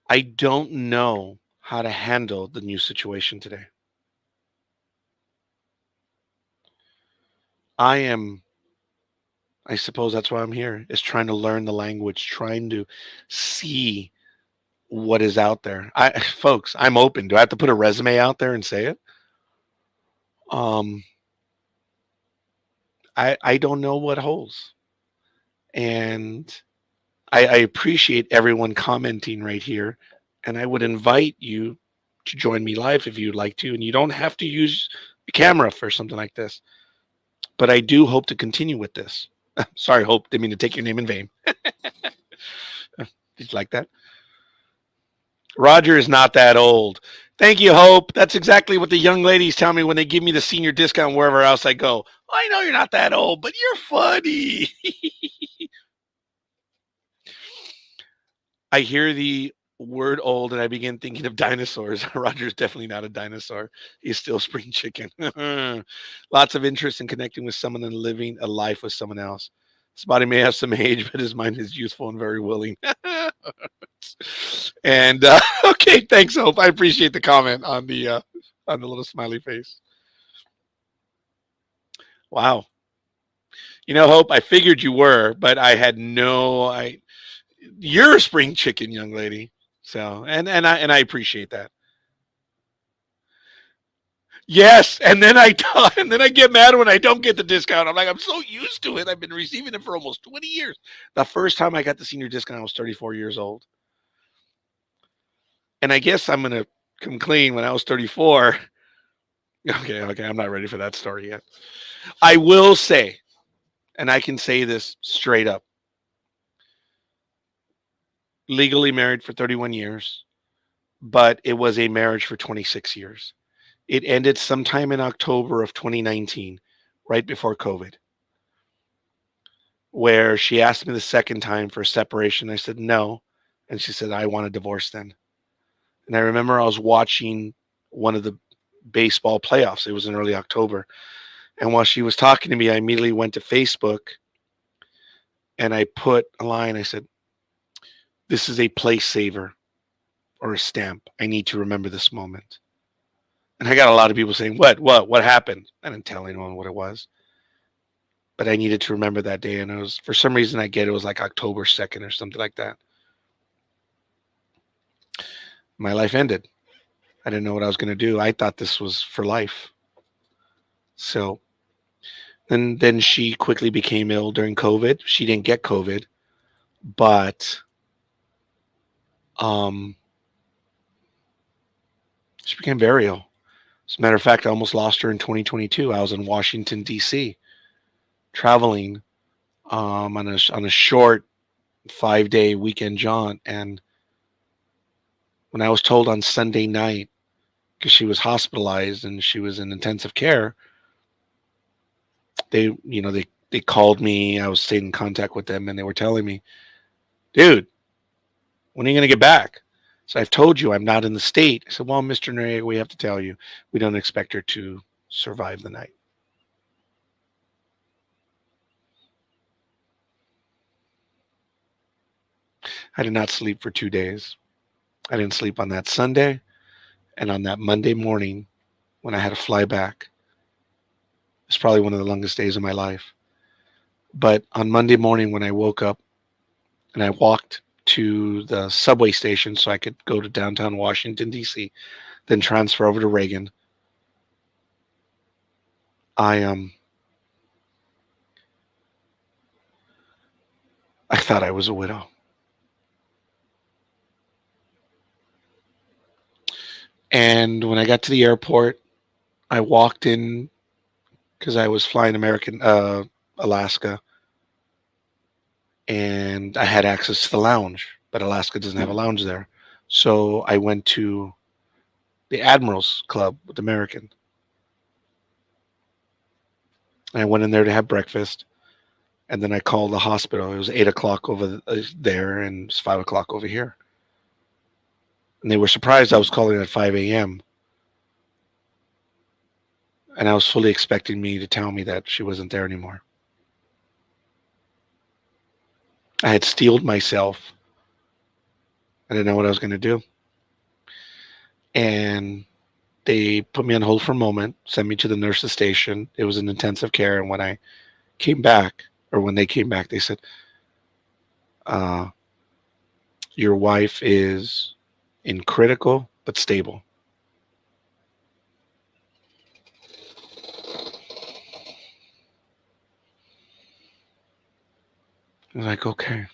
I don't know how to handle the new situation today. I am, I suppose that's why I'm here, is trying to learn the language, trying to see what is out there. Folks, I'm open. Do I have to put a resume out there and say it? Um, I don't know what holds. And I appreciate everyone commenting right here. And I would invite you to join me live if you'd like to. And you don't have to use a camera for something like this. But I do hope to continue with this. Sorry, Hope. Didn't mean to take your name in vain. Did you like that? Roger is not that old. Thank you, Hope. That's exactly what the young ladies tell me when they give me the senior discount wherever else I go. I know you're not that old, but you're funny. I hear the word old and I begin thinking of dinosaurs. Roger's definitely not a dinosaur. He's still spring chicken. Lots of interest in connecting with someone and living a life with someone else. His body may have some age, but his mind is youthful and very willing. And okay, thanks, Hope. I appreciate the comment on the little smiley face. Wow. Hope, I figured you were, but I had no I you're a spring chicken, young lady. So and I appreciate that. Yes, and then and then I get mad when I don't get the discount. I'm like, I'm so used to it. I've been receiving it for almost 20 years. The first time I got the senior discount, I was 34 years old. And I guess I'm gonna come clean. When I was 34, okay, I'm not ready for that story yet. I will say, and I can say this straight up, legally married for 31 years, but it was a marriage for 26 years. It ended sometime in October of 2019, right before COVID, where she asked me the second time for a separation. I said no. And she said, I want a divorce then. And I remember I was watching one of the baseball playoffs. It was in early October. And while she was talking to me, I immediately went to Facebook and I put a line. I said, this is a place saver or a stamp. I need to remember this moment. And I got a lot of people saying, what happened? I didn't tell anyone what it was. But I needed to remember that day. And it was, for some reason, it was like October 2nd or something like that. My life ended. I didn't know what I was going to do. I thought this was for life. So, and then she quickly became ill during COVID. She didn't get COVID, but um, she became very ill. As a matter of fact, I almost lost her in 2022. I was in Washington, D.C., traveling on a short 5-day weekend jaunt. And when I was told on Sunday night, because she was hospitalized and she was in intensive care, they called me. I was staying in contact with them, and they were telling me, dude, when are you going to get back? So I've told you I'm not in the state. I said, well, Mr. Noriega, we have to tell you, we don't expect her to survive the night. I did not sleep for 2 days. I didn't sleep on that Sunday, and on that Monday morning when I had to fly back. It's probably one of the longest days of my life. But on Monday morning when I woke up and I walked to the subway station so I could go to downtown Washington, D.C., then transfer over to Reagan, I I thought I was a widow. And when I got to the airport, I walked in because I was flying American Alaska, and I had access to the lounge, but Alaska doesn't have a lounge there. So I went to the Admirals Club with American. And I went in there to have breakfast, and then I called the hospital. It was 8 o'clock over there, and it's 5 o'clock over here. And they were surprised I was calling at 5 a.m. And I was fully expecting me to tell me that she wasn't there anymore. I had steeled myself. I didn't know what I was going to do. And they put me on hold for a moment, sent me to the nurse's station. It was in intensive care. And when I came back, or when they came back, they said, uh, your wife is in critical but stable. I was like, okay.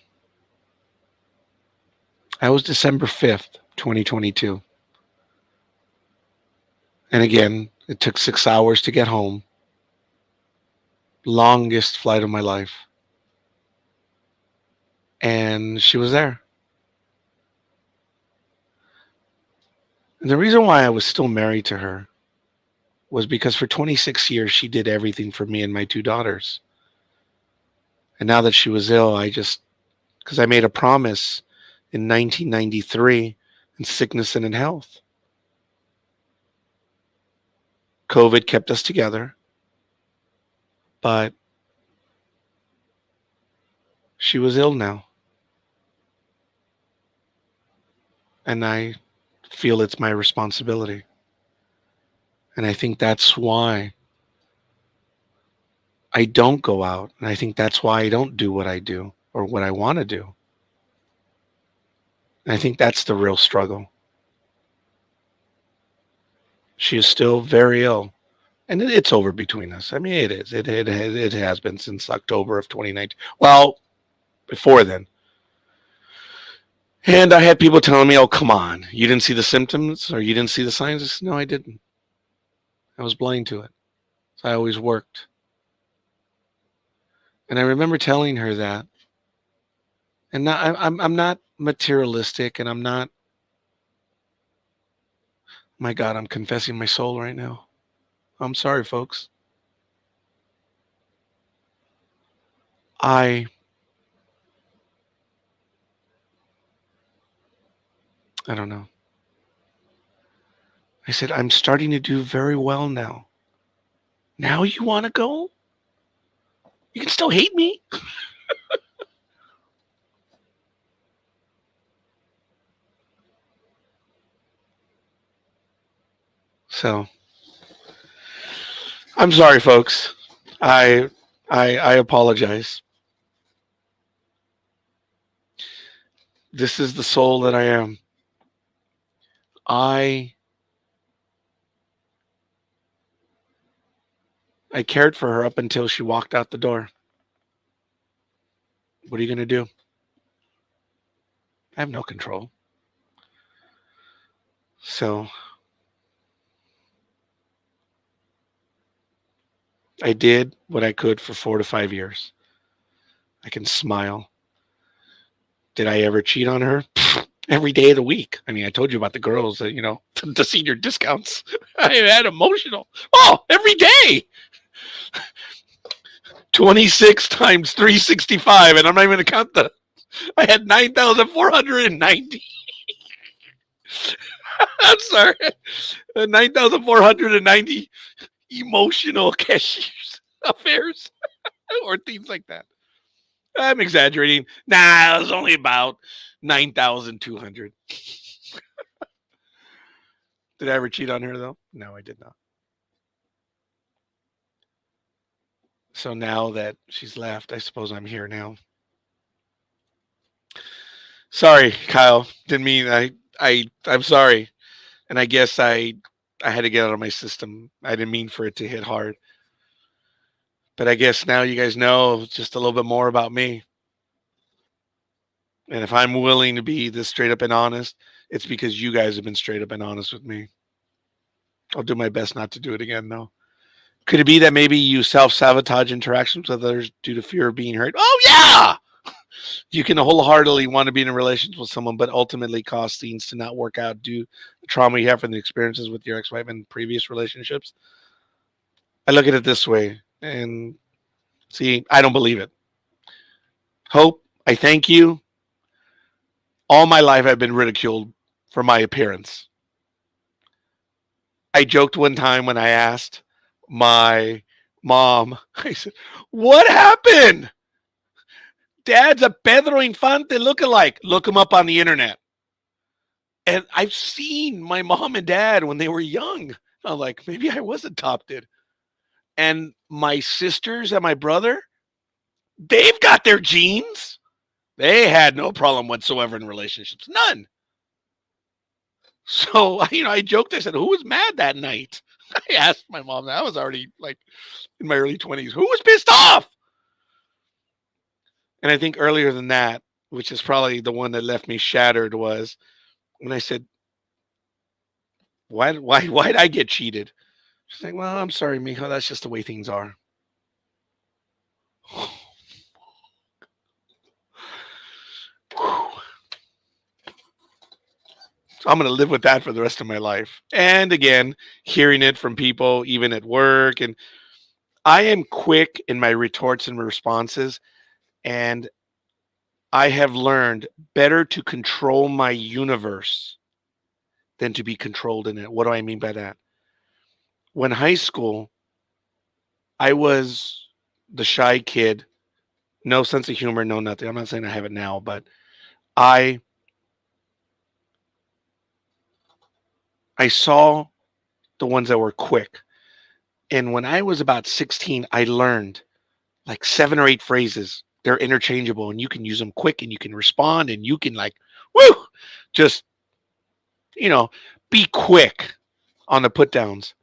That was December 5th, 2022. And again, it took 6 hours to get home. Longest flight of my life. And she was there. And the reason why I was still married to her was because for 26 years, she did everything for me and my two daughters. And now that she was ill, because I made a promise in 1993 in sickness and in health. COVID kept us together, but she was ill now. And I feel it's my responsibility. And I think that's why I don't go out. And I think that's why I don't do what I do or what I want to do. And I think that's the real struggle. She is still very ill. And it's over between us. I mean, it is. It has been since October of 2019. Well, before then. And I had people telling me, "Oh, come on, you didn't see the symptoms or you didn't see the signs." I said, "No, I didn't. I was blind to it. So I always worked." And I remember telling her that. And not, I'm not materialistic, and I'm not. My God, I'm confessing my soul right now. I'm sorry, folks. I I don't know. I said, I'm starting to do very well now. Now you want to go? You can still hate me. So I'm sorry, folks. I I apologize. This is the soul that I am. I I cared for her up until she walked out the door. What are you gonna do? I have no control. So I did what I could for 4 to 5 years. I can smile. Did I ever cheat on her? Every day of the week. I mean, I told you about the girls that, the senior discounts. I had emotional. Oh, every day. 26 times 365. And I'm not even going to count I had 9,490. I'm sorry. 9,490 emotional cashiers affairs or things like that. I'm exaggerating. Nah, it was only about 9,200. Did I ever cheat on her, though? No, I did not. So now that she's left, I suppose I'm here now. Sorry, Kyle. Didn't mean I'm sorry. And I guess I had to get out of my system. I didn't mean for it to hit hard. But I guess now you guys know just a little bit more about me. And if I'm willing to be this straight up and honest, it's because you guys have been straight up and honest with me. I'll do my best not to do it again, though. Could it be that maybe you self sabotage interactions with others due to fear of being hurt? Oh, yeah! You can wholeheartedly want to be in a relationship with someone, but ultimately cause things to not work out due to the trauma you have from the experiences with your ex wife and previous relationships. I look at it this way, and see, I don't believe it. Hope, I thank you. All my life, I've been ridiculed for my appearance. I joked one time when I asked my mom, I said, "What happened? Dad's a Pedro Infante lookalike. Look him up on the internet." And I've seen my mom and dad when they were young. I'm like, maybe I was adopted. And my sisters and my brother, they've got their genes. They had no problem whatsoever in relationships. None. So, I joked. I said, who was mad that night? I asked my mom. I was already like in my early 20s. Who was pissed off? And I think earlier than that, which is probably the one that left me shattered, was when I said, why'd I get cheated? She's like, well, I'm sorry, Mijo. That's just the way things are. So I'm going to live with that for the rest of my life. And again, hearing it from people, even at work. And I am quick in my retorts and responses. And I have learned better to control my universe than to be controlled in it. What do I mean by that? When high school, I was the shy kid, no sense of humor, no nothing. I'm not saying I have it now, but I I saw the ones that were quick. And when I was about 16, I learned like 7 or 8 phrases. They're interchangeable and you can use them quick and you can respond and you can like, woo, just, you know, be quick. on the put downs.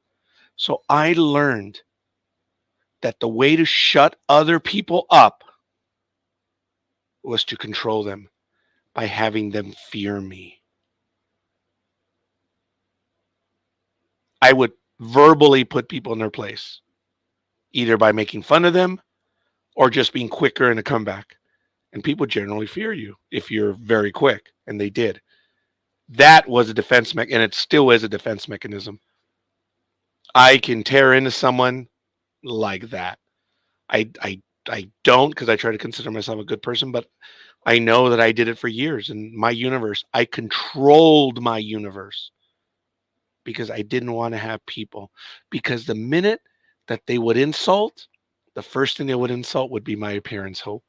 So I learned that the way to shut other people up was to control them by having them fear me. I would verbally put people in their place, either by making fun of them or just being quicker in a comeback. And people generally fear you if you're very quick, and they did. That was a defense and it still is a defense mechanism. I can tear into someone like that. I don't, because I try to consider myself a good person, but I know that I did it for years in my universe. I controlled my universe because I didn't want to have people. Because the minute that they would insult, the first thing they would insult would be my appearance hope.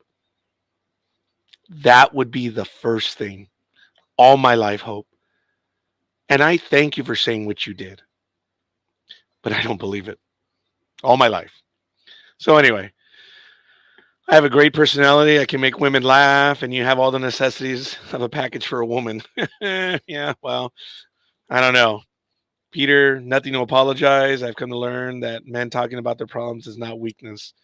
That would be the first thing. All my life, Hope. And I thank you for saying what you did. But I don't believe it. All my life. So anyway, I have a great personality. I can make women laugh, and you have all the necessities of a package for a woman. Yeah, well, I don't know. Peter, nothing to apologize. I've come to learn that men talking about their problems is not weakness.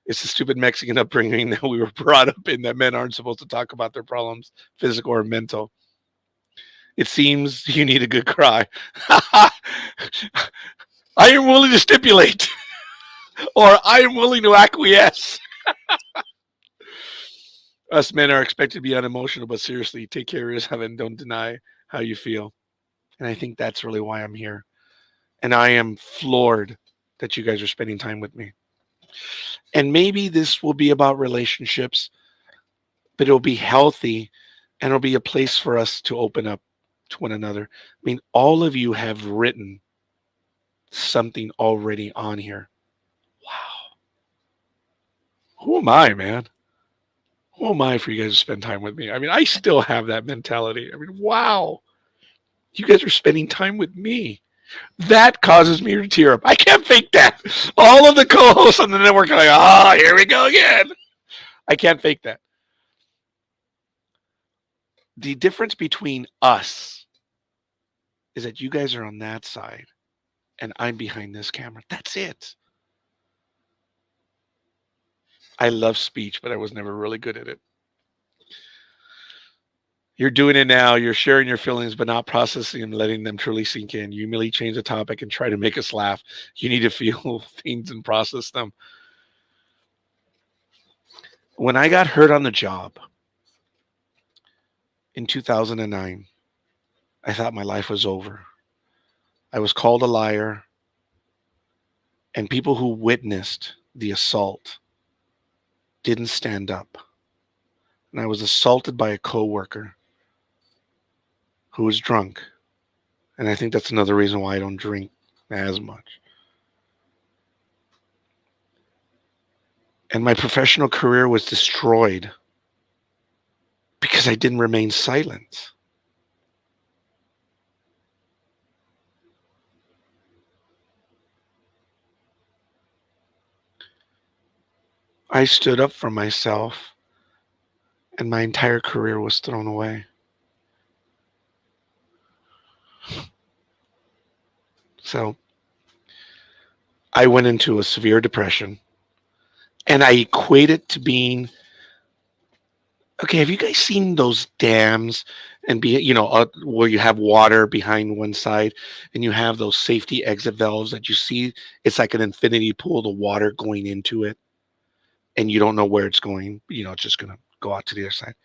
It's the stupid Mexican upbringing that we were brought up in, that men aren't supposed to talk about their problems, physical or mental. It seems you need a good cry. I am willing to stipulate, or I am willing to acquiesce. Us men are expected to be unemotional, but seriously, take care of yourself and don't deny how you feel. And I think that's really why I'm here. And I am floored that you guys are spending time with me. And maybe this will be about relationships, but it'll be healthy, and it'll be a place for us to open up to one another. I mean, all of you have written something already on here. Wow. Who am I, man? Who am I for you guys to spend time with me? I mean, I still have that mentality. I mean, wow. You guys are spending time with me. That causes me to tear up. I can't fake that. All of the co-hosts on the network are like, here we go again. I can't fake that. The difference between us is that you guys are on that side and I'm behind this camera. That's it. I love speech, but I was never really good at it. You're doing it now. You're sharing your feelings, but not processing and letting them truly sink in. You merely change the topic and try to make us laugh. You need to feel things and process them. When I got hurt on the job in 2009, I thought my life was over. I was called a liar, and people who witnessed the assault didn't stand up. And I was assaulted by a coworker who was drunk. And I think that's another reason why I don't drink as much. And my professional career was destroyed because I didn't remain silent. I stood up for myself, and my entire career was thrown away. So I went into a severe depression, and I equate it to being, okay, have you guys seen those dams and where you have water behind one side and you have those safety exit valves that you see? It's like an infinity pool, the water going into it, and you don't know where it's going. It's just going to go out to the other side.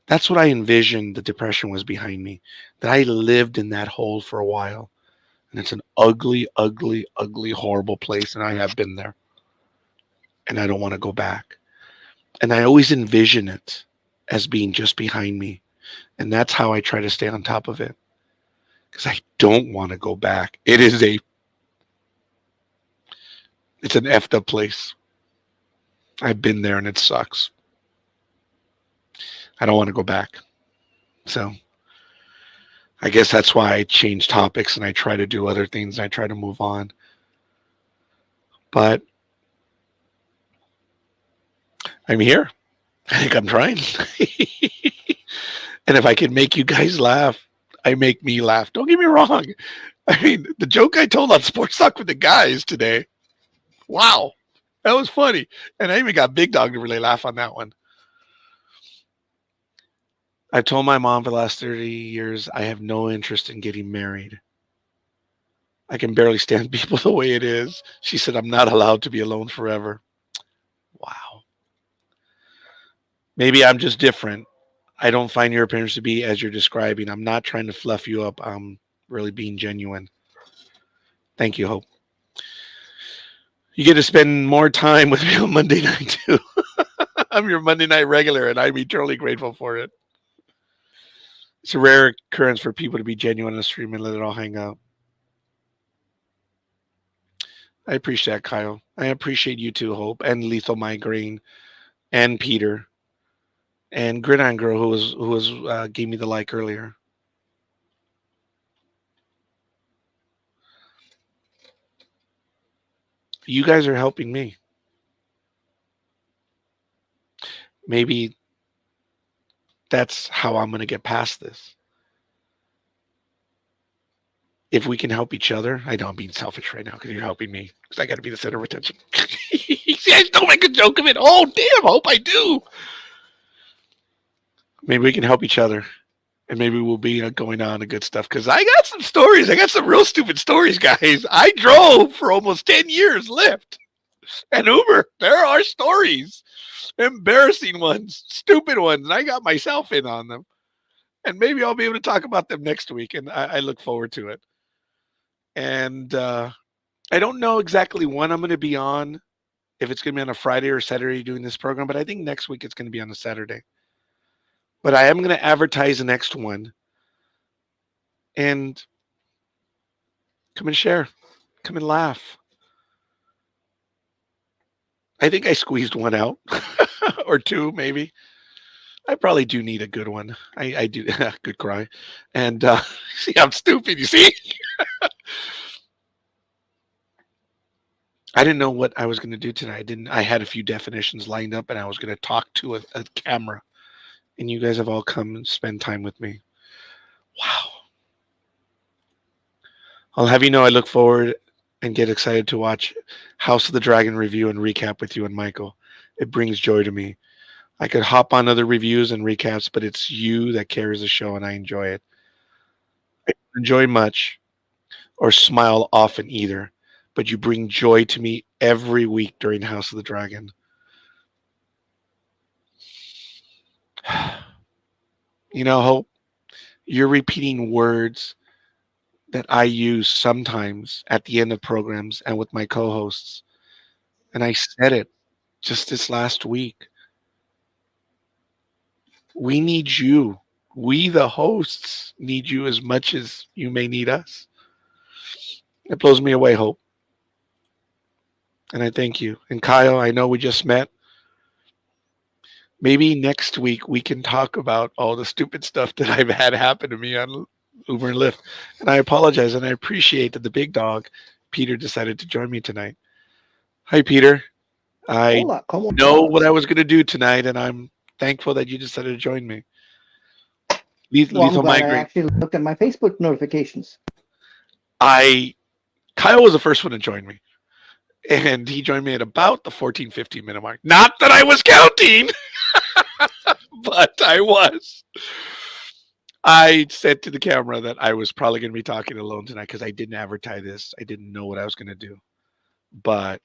That's what I envisioned the depression was behind me, that I lived in that hole for a while. And it's an ugly, ugly, ugly, horrible place. And I have been there. And I don't want to go back. And I always envision it as being just behind me. And that's how I try to stay on top of it. Because I don't want to go back. It's an effed up place. I've been there and it sucks. I don't want to go back. So I guess that's why I change topics and I try to do other things. And I try to move on. But I'm here. I think I'm trying. And if I can make you guys laugh, I make me laugh. Don't get me wrong. I mean, the joke I told on Sports Talk with the guys today. Wow, that was funny, and I even got Big Dog to really laugh on that one. I've told my mom for the last 30 years I have no interest in getting married. I can barely stand people the way it is. She said I'm not allowed to be alone forever. Wow. Maybe I'm just different. I don't find your appearance to be as you're describing. I'm not trying to fluff you up. I'm really being genuine. Thank you, Hope. You get to spend more time with me on Monday night, too. I'm your Monday night regular, and I'm eternally grateful for it. It's a rare occurrence for people to be genuine on the stream and let it all hang out. I appreciate that, Kyle. I appreciate you too, Hope, and Lethal Migraine, and Peter, and Gridiron Girl, who was gave me the like earlier. You guys are helping me. Maybe that's how I'm going to get past this. If we can help each other, I know I'm being selfish right now because you're helping me because I got to be the center of attention. See, I don't make a joke of it. Oh, damn, Hope, I do. Maybe we can help each other, and maybe we'll be going on to good stuff because I got some stories. I got some real stupid stories, guys. I drove for almost 10 years, Lyft and Uber. There are stories, embarrassing ones, stupid ones, and I got myself in on them. And maybe I'll be able to talk about them next week, and I look forward to it. And I don't know exactly when I'm going to be on, if it's going to be on a Friday or Saturday doing this program, but I think next week it's going to be on a Saturday. But I am going to advertise the next one. And come and share. Come and laugh. I think I squeezed one out or two, maybe. I probably do need a good one. I do. Good cry. And see, I'm stupid. You see? I didn't know what I was going to do tonight. I had a few definitions lined up, and I was going to talk to a camera. And you guys have all come and spend time with me. Wow. I'll have you know I look forward and get excited to watch House of the Dragon review and recap with you and Michael. It brings joy to me. I could hop on other reviews and recaps, but it's you that carries the show, and I enjoy it. I don't enjoy much or smile often either, but you bring joy to me every week during House of the Dragon. You know, Hope, you're repeating words that I use sometimes at the end of programs and with my co-hosts. And I said it just this last week. We need you. We, the hosts, need you as much as you may need us. It blows me away, Hope. And I thank you. And Kyle, I know we just met. Maybe next week we can talk about all the stupid stuff that I've had happen to me on Uber and Lyft. And I apologize, and I appreciate that the big dog, Peter, decided to join me tonight. Hi, Peter. I Hola, ¿cómo know what estás? I was going to do tonight, and I'm thankful that you decided to join me. Well, I'm Lethal glad I Migraine. actually looked at my Facebook notifications. Kyle was the first one to join me, and he joined me at about the 14, 15-minute mark. Not that I was counting, but I was. I said to the camera that I was probably going to be talking alone tonight because I didn't advertise this. I didn't know what I was going to do, but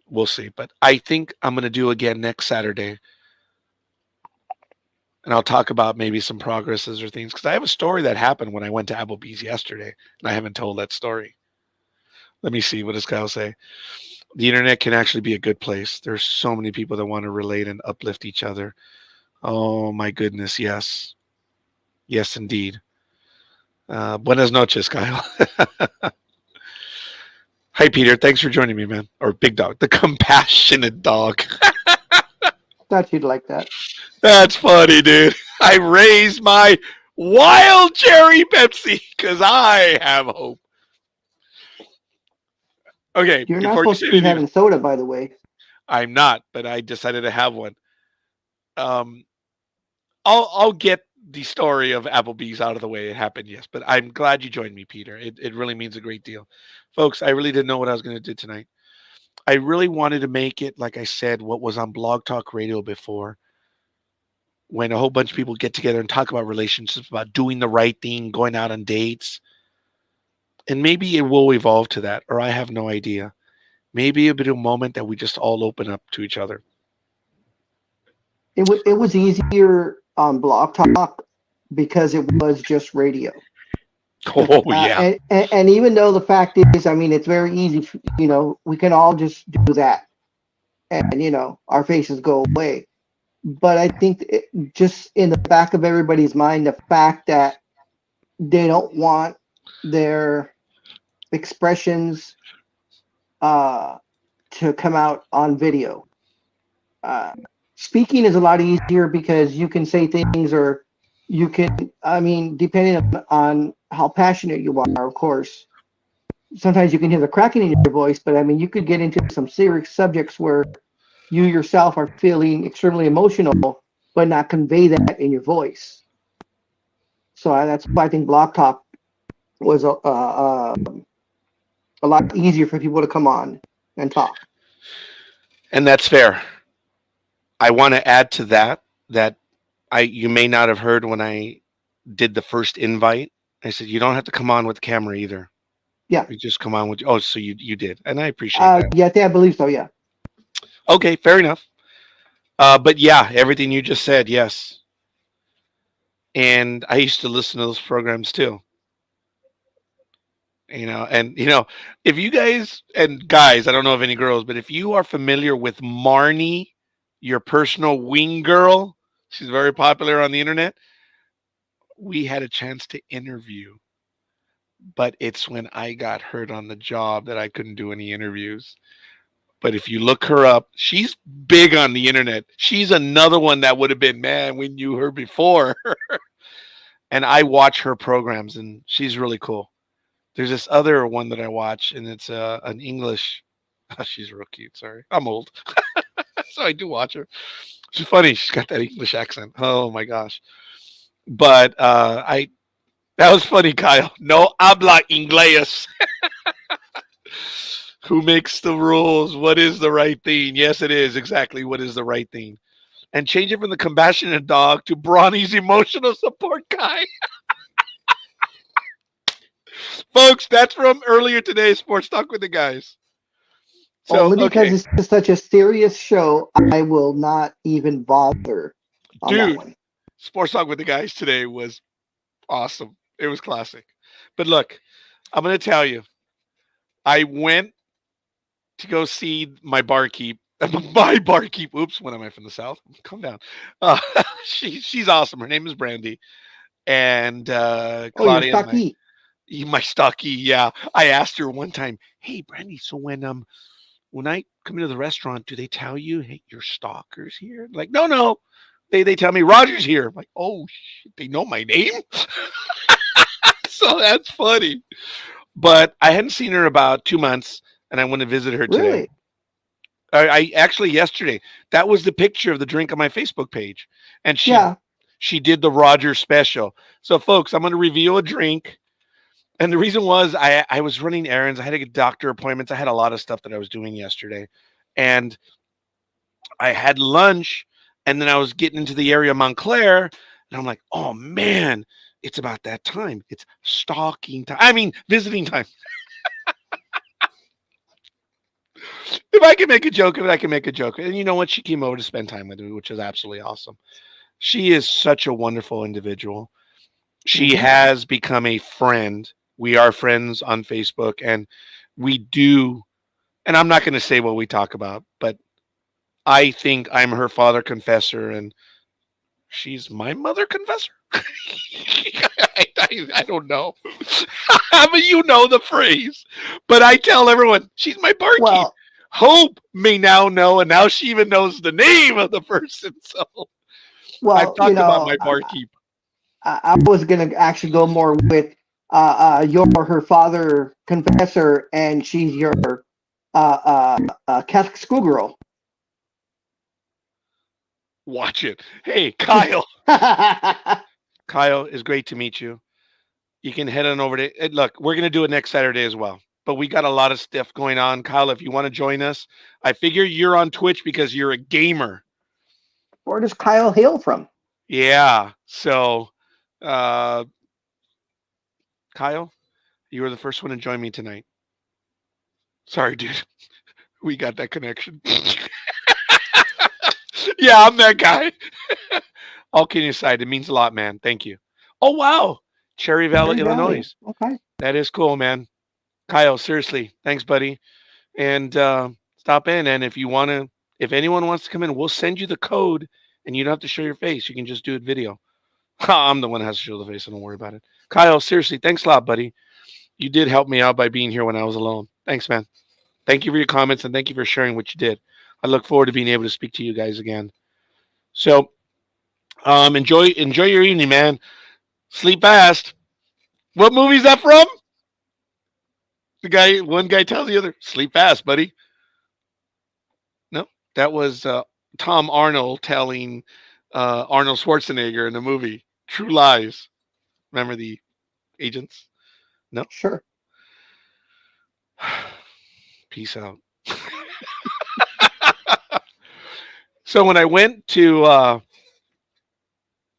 we'll see. But I think I'm going to do again next Saturday, and I'll talk about maybe some progresses or things because I have a story that happened when I went to Applebee's yesterday, and I haven't told that story. Let me see. What does Kyle say? The internet can actually be a good place. There's so many people that want to relate and uplift each other. Oh my goodness, yes. Yes, indeed. Buenas noches, Kyle. Hi, Peter. Thanks for joining me, man. Or Big Dog, the compassionate dog. Thought you'd like that. That's funny, dude. I raised my wild cherry Pepsi because I have hope. Okay, You're not before you supposed say to be anything, having soda, by the way. I'm not, but I decided to have one. Um, I'll get the story of Applebee's out of the way. It happened, yes. But I'm glad you joined me, Peter. It really means a great deal. Folks, I really didn't know what I was going to do tonight. I really wanted to make it, like I said, what was on Blog Talk Radio before, when a whole bunch of people get together and talk about relationships, about doing the right thing, going out on dates. And maybe it will evolve to that, or I have no idea. Maybe it'll be a moment that we just all open up to each other. It was easier on Blog Talk because it was just radio. Oh, yeah. And even though the fact is, I mean, it's very easy, we can all just do that and, our faces go away. But I think just in the back of everybody's mind, the fact that they don't want their expressions to come out on video. Speaking is a lot easier because you can say things, or you can, I mean, depending on how passionate you are, of course, sometimes you can hear the cracking in your voice, but I mean, you could get into some serious subjects where you yourself are feeling extremely emotional, but not convey that in your voice. So that's why I think Blog Talk was a lot easier for people to come on and talk. And that's fair. I want to add to that you may not have heard when I did the first invite. I said, you don't have to come on with the camera either. Yeah. You just come on with, so you did. And I appreciate that. Yeah, I believe so, yeah. Okay, fair enough. But yeah, everything you just said, yes. And I used to listen to those programs too. If you guys, and guys, I don't know of any girls, but if you are familiar with Marnie, your personal wing girl, she's very popular on the internet. We had a chance to interview, but it's when I got hurt on the job that I couldn't do any interviews. But if you look her up, she's big on the internet. She's another one that would have been, man, we knew her before. And I watch her programs, and she's really cool. There's this other one that I watch, and it's an English. She's real cute. Sorry, I'm old. So I do watch her. She's funny. She's got that English accent. Oh my gosh. But that was funny, Kyle. No habla inglés. Who makes the rules? What is the right thing? Yes, it is exactly what is the right thing. And change it from the compassionate dog to Bronny's emotional support guy. Folks, that's from earlier today, Sports Talk with the Guys. So, only because it's such a serious show, I will not even bother on that one. Sports Talk with the Guys today was awesome. It was classic. But look, I'm going to tell you, I went to go see my barkeep. Oops, when am I from the South? Calm down. She's awesome. Her name is Brandy. And Claudia. My Stocky, yeah. I asked her one time, hey, Brandy, so when I come into the restaurant, do they tell you, hey, your stalker's here? Like, no. They tell me Roger's here. I'm like, oh, shit, they know my name? So that's funny. But I hadn't seen her about 2 months, and I went to visit her today. Really? I actually, yesterday, that was the picture of the drink on my Facebook page. And she did the Roger special. So, folks, I'm going to reveal a drink. And the reason was I was running errands. I had to get doctor appointments. I had a lot of stuff that I was doing yesterday. And I had lunch, and then I was getting into the area of Montclair, and I'm like, oh, man, it's about that time. It's stalking time. I mean, visiting time. If I can make a joke of it, I can make a joke. And you know what? She came over to spend time with me, which is absolutely awesome. She is such a wonderful individual. She has become a friend. We are friends on Facebook, and we do, and I'm not going to say what we talk about, but I think I'm her father confessor, and she's my mother confessor. I don't know. But you know the phrase. But I tell everyone, she's my barkeep. Well, Hope may now know, and now she even knows the name of the person. So I've talked about my barkeep. I was going to actually go more with you're her father confessor, and she's your Catholic schoolgirl. Watch it. Hey, Kyle. Kyle, it's great to meet you. You can head on over to look, we're gonna do it next Saturday as well. But we got a lot of stuff going on. Kyle, if you want to join us, I figure you're on Twitch because you're a gamer. Where does Kyle hail from? Yeah. So uh Kyle, you were the first one to join me tonight. Sorry, dude. We got that connection. Yeah, I'm that guy. All kidding aside, it means a lot, man. Thank you. Oh wow. Cherry Valley, Cherry Valley. Illinois. Okay. That is cool, man. Kyle, seriously, thanks, buddy. And stop in. And if anyone wants to come in, we'll send you the code, and you don't have to show your face. You can just do it video. I'm the one that has to show the face, so don't worry about it. Kyle, seriously, thanks a lot, buddy. You did help me out by being here when I was alone. Thanks, man. Thank you for your comments, and thank you for sharing what you did. I look forward to being able to speak to you guys again. So, enjoy your evening, man. Sleep fast. What movie is that from? One guy tells the other, sleep fast, buddy. No, that was Tom Arnold telling Arnold Schwarzenegger in the movie True Lies. Remember the agents? No? Sure. Peace out. So when I went to, I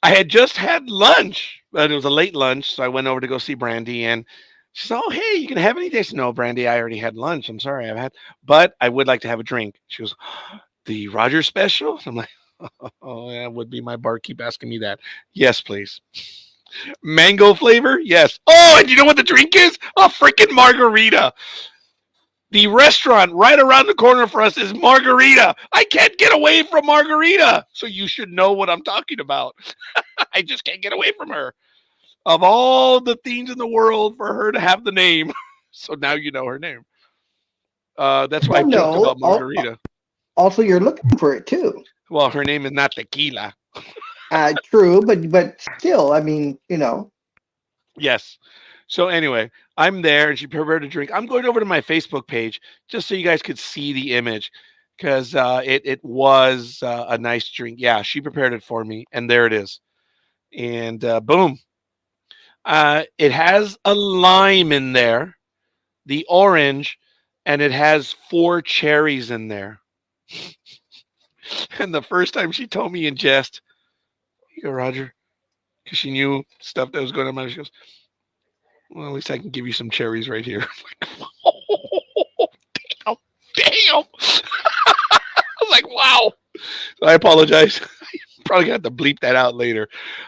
had just had lunch, but it was a late lunch. So I went over to go see Brandy, and she said, "Oh, hey, you can have anything?" I said, "No, Brandy, I already had lunch. I'm sorry, but I would like to have a drink." She goes, "The Rogers special?" I'm like, "Oh, that would be my barkeep asking me that." Yes, please. Mango flavor? Yes. Oh, and you know what the drink is? A freaking margarita. The restaurant right around the corner for us is Margarita. I can't get away from Margarita. So you should know what I'm talking about. I just can't get away from her. Of all the things in the world for her to have the name. So now you know her name. That's why I joked about Margarita. Also, you're looking for it too. Well, her name is not Tequila. True, but still, I mean, you know. Yes. So anyway, I'm there and she prepared a drink. I'm going over to my Facebook page just so you guys could see the image because it was a nice drink. Yeah, she prepared it for me, and there it is. And boom, it has a lime in there, the orange, and it has 4 cherries in there. And the first time she told me in jest, "Here you go, Roger," because she knew stuff that was going on. She goes, "Well, at least I can give you some cherries right here." I'm like, oh, damn, damn. I was like, wow. So I apologize. Probably got to bleep that out later.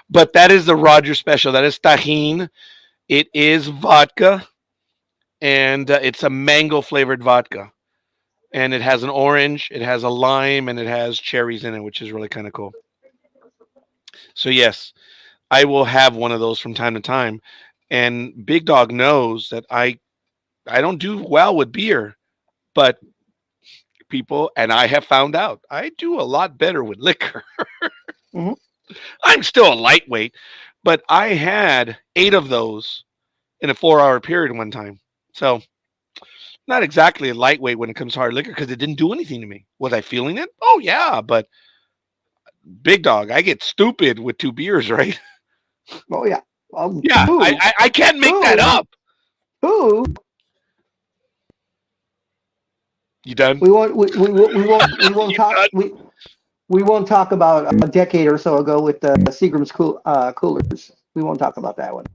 But that is the Roger special. That is tajin. It is vodka, and it's a mango flavored vodka. And it has an orange, it has a lime, and it has cherries in it, which is really kind of cool. So, yes, I will have one of those from time to time. And Big Dog knows that I don't do well with beer, but people and I have found out I do a lot better with liquor. Mhm. I'm still a lightweight, but I had 8 of those in a 4-hour period one time. So not exactly a lightweight when it comes to hard liquor because it didn't do anything to me. Was I feeling it? Oh yeah, but Big Dog, I get stupid with 2 beers, right? Oh yeah. Yeah, I can't make that up. Who? You done? We won't You talk done? we won't talk about a decade or so ago with the Seagram's coolers. We won't talk about that one.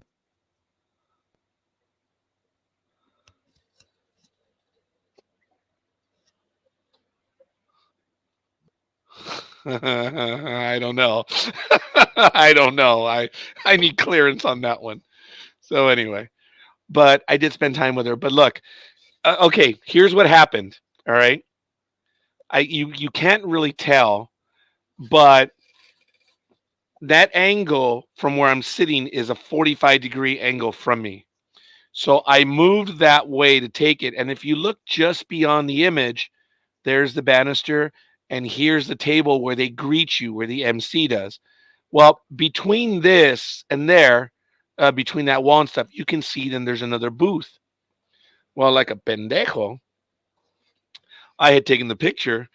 I don't know. I don't know. I need clearance on that one. So anyway, but I did spend time with her. But look, okay, here's what happened. All right, you can't really tell, but that angle from where I'm sitting is a 45-degree angle from me. So I moved that way to take it. And if you look just beyond the image, there's the banister, and here's the table where they greet you, where the MC does. Well, between this and there, between that wall and stuff, you can see then there's another booth. Well, like a pendejo, I had taken the picture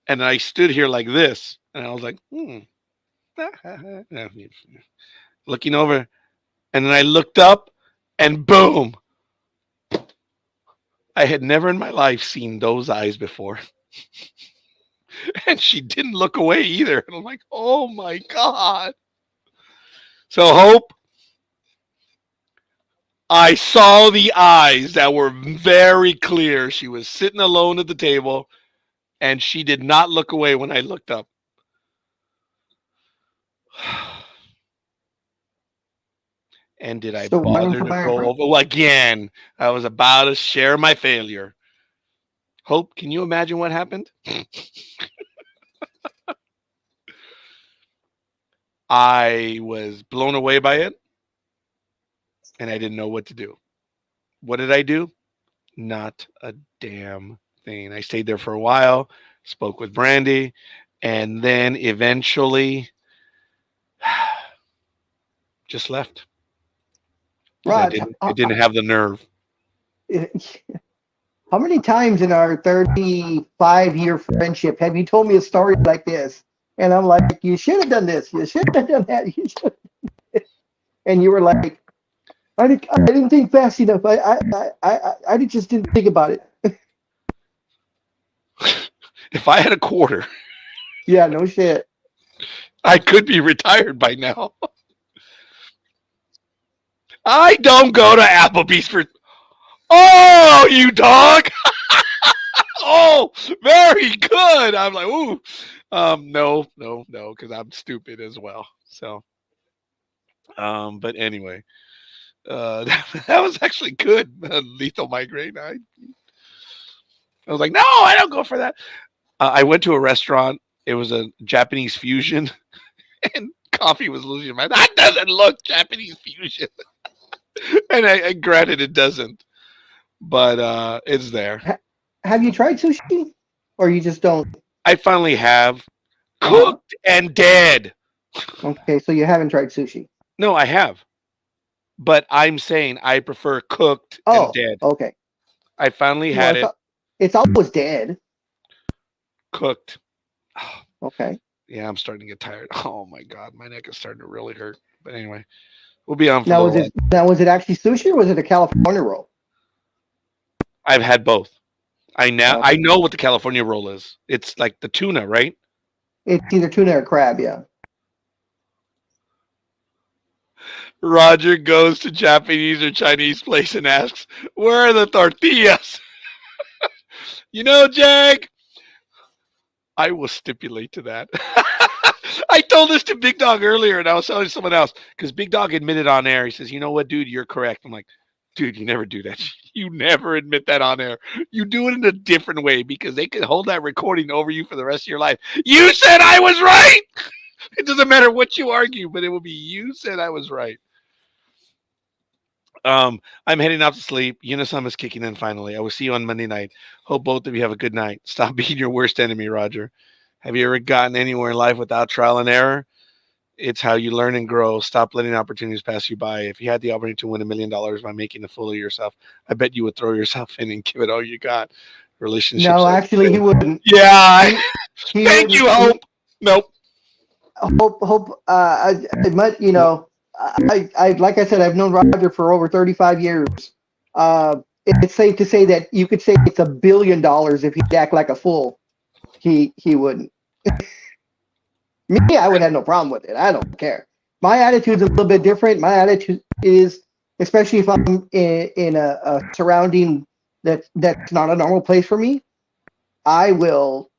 and I stood here like this, and I was like, looking over, and then I looked up, and boom! I had never in my life seen those eyes before. And she didn't look away either. And I'm like, oh my God. So, Hope, I saw the eyes that were very clear. She was sitting alone at the table, and she did not look away when I looked up. And did I So why don't bother you to buy her go from? over? Well, again, I was about to share my failure. Hope, can you imagine what happened? I was blown away by it, and I didn't know what to do. What did I do? Not a damn thing. I stayed there for a while, spoke with Brandy, and then eventually just left because Rod, I didn't have the nerve. how many times in our 35-year friendship have you told me a story like this? And I'm like, you should have done this. You should have done that. You should. And you were like, I didn't think fast enough. I just didn't think about it. If I had a quarter, Yeah, no shit. I could be retired by now. I don't go to Applebee's for. Oh, you dog! Oh, very good. I'm like, ooh, no, because I'm stupid as well. So, but anyway, that was actually good. Lethal migraine. I was like, no, I don't go for that. I went to a restaurant. It was a Japanese fusion, and coffee was losing my. That doesn't look Japanese fusion. And I granted it doesn't, but it's there. Have you tried sushi? Or you just don't? I finally have Uh-huh. cooked and dead. Okay, so you haven't tried sushi. No, I have, but I'm saying I prefer cooked and Oh, dead. okay. I finally Well, had it it's always dead. cooked. Okay. Yeah, I'm starting to get tired. Oh my God, my neck is starting to really hurt. But anyway, we'll be on for a little while. Now was it actually sushi or was it a California roll? I've had both. I Okay. know what the California roll is. It's like the tuna, right? It's either tuna or crab, yeah. Roger goes to Japanese or Chinese place and asks, "Where are the tortillas?" You know, Jag, I will stipulate to that. I told this to Big Dog earlier, and I was telling someone else because Big Dog admitted on air. He says, "You know what, dude? You're correct." I'm like, "Dude, you never do that. You never admit that on air. You do it in a different way because they can hold that recording over you for the rest of your life. You said I was right. It doesn't matter what you argue, but it will be you said I was right." I'm heading out to sleep. Unisum is kicking in finally. I will see you on Monday night. Hope both of you have a good night. Stop being your worst enemy, Roger. Have you ever gotten anywhere in life without trial and error? It's how you learn and grow. Stop letting opportunities pass you by. If you had the opportunity to win $1 million by making a fool of yourself, I bet you would throw yourself in and give it all you got. Relationships. No, actually, he wouldn't. Yeah. He Thank you, Hope. Nope. Hope. I might. You know, I like I said, I've known Roger for over 35 years. It's safe to say that you could say it's $1 billion if he'd act like a fool. He wouldn't. Me, I would have no problem with it. I don't care. My attitude's a little bit different. My attitude is, especially if I'm in a surrounding that's not a normal place for me, I will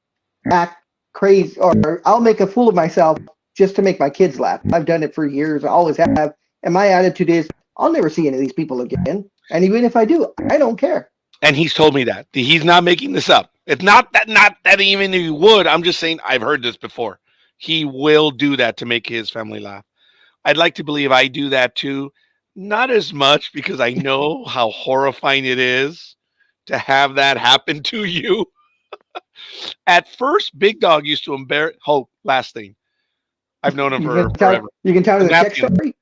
act crazy or I'll make a fool of myself just to make my kids laugh. I've done it for years. I always have. And my attitude is, I'll never see any of these people again. And even if I do, I don't care. And he's told me that. He's not making this up. It's not that even if he would. I'm just saying I've heard this before. He will do that to make his family laugh. I'd like to believe I do that too. Not as much because I know how horrifying it is to have that happen to you. At first, Big Dog used to embarrass Hope. Last thing. I've known him for forever. You can tell her the chick Napkin. story?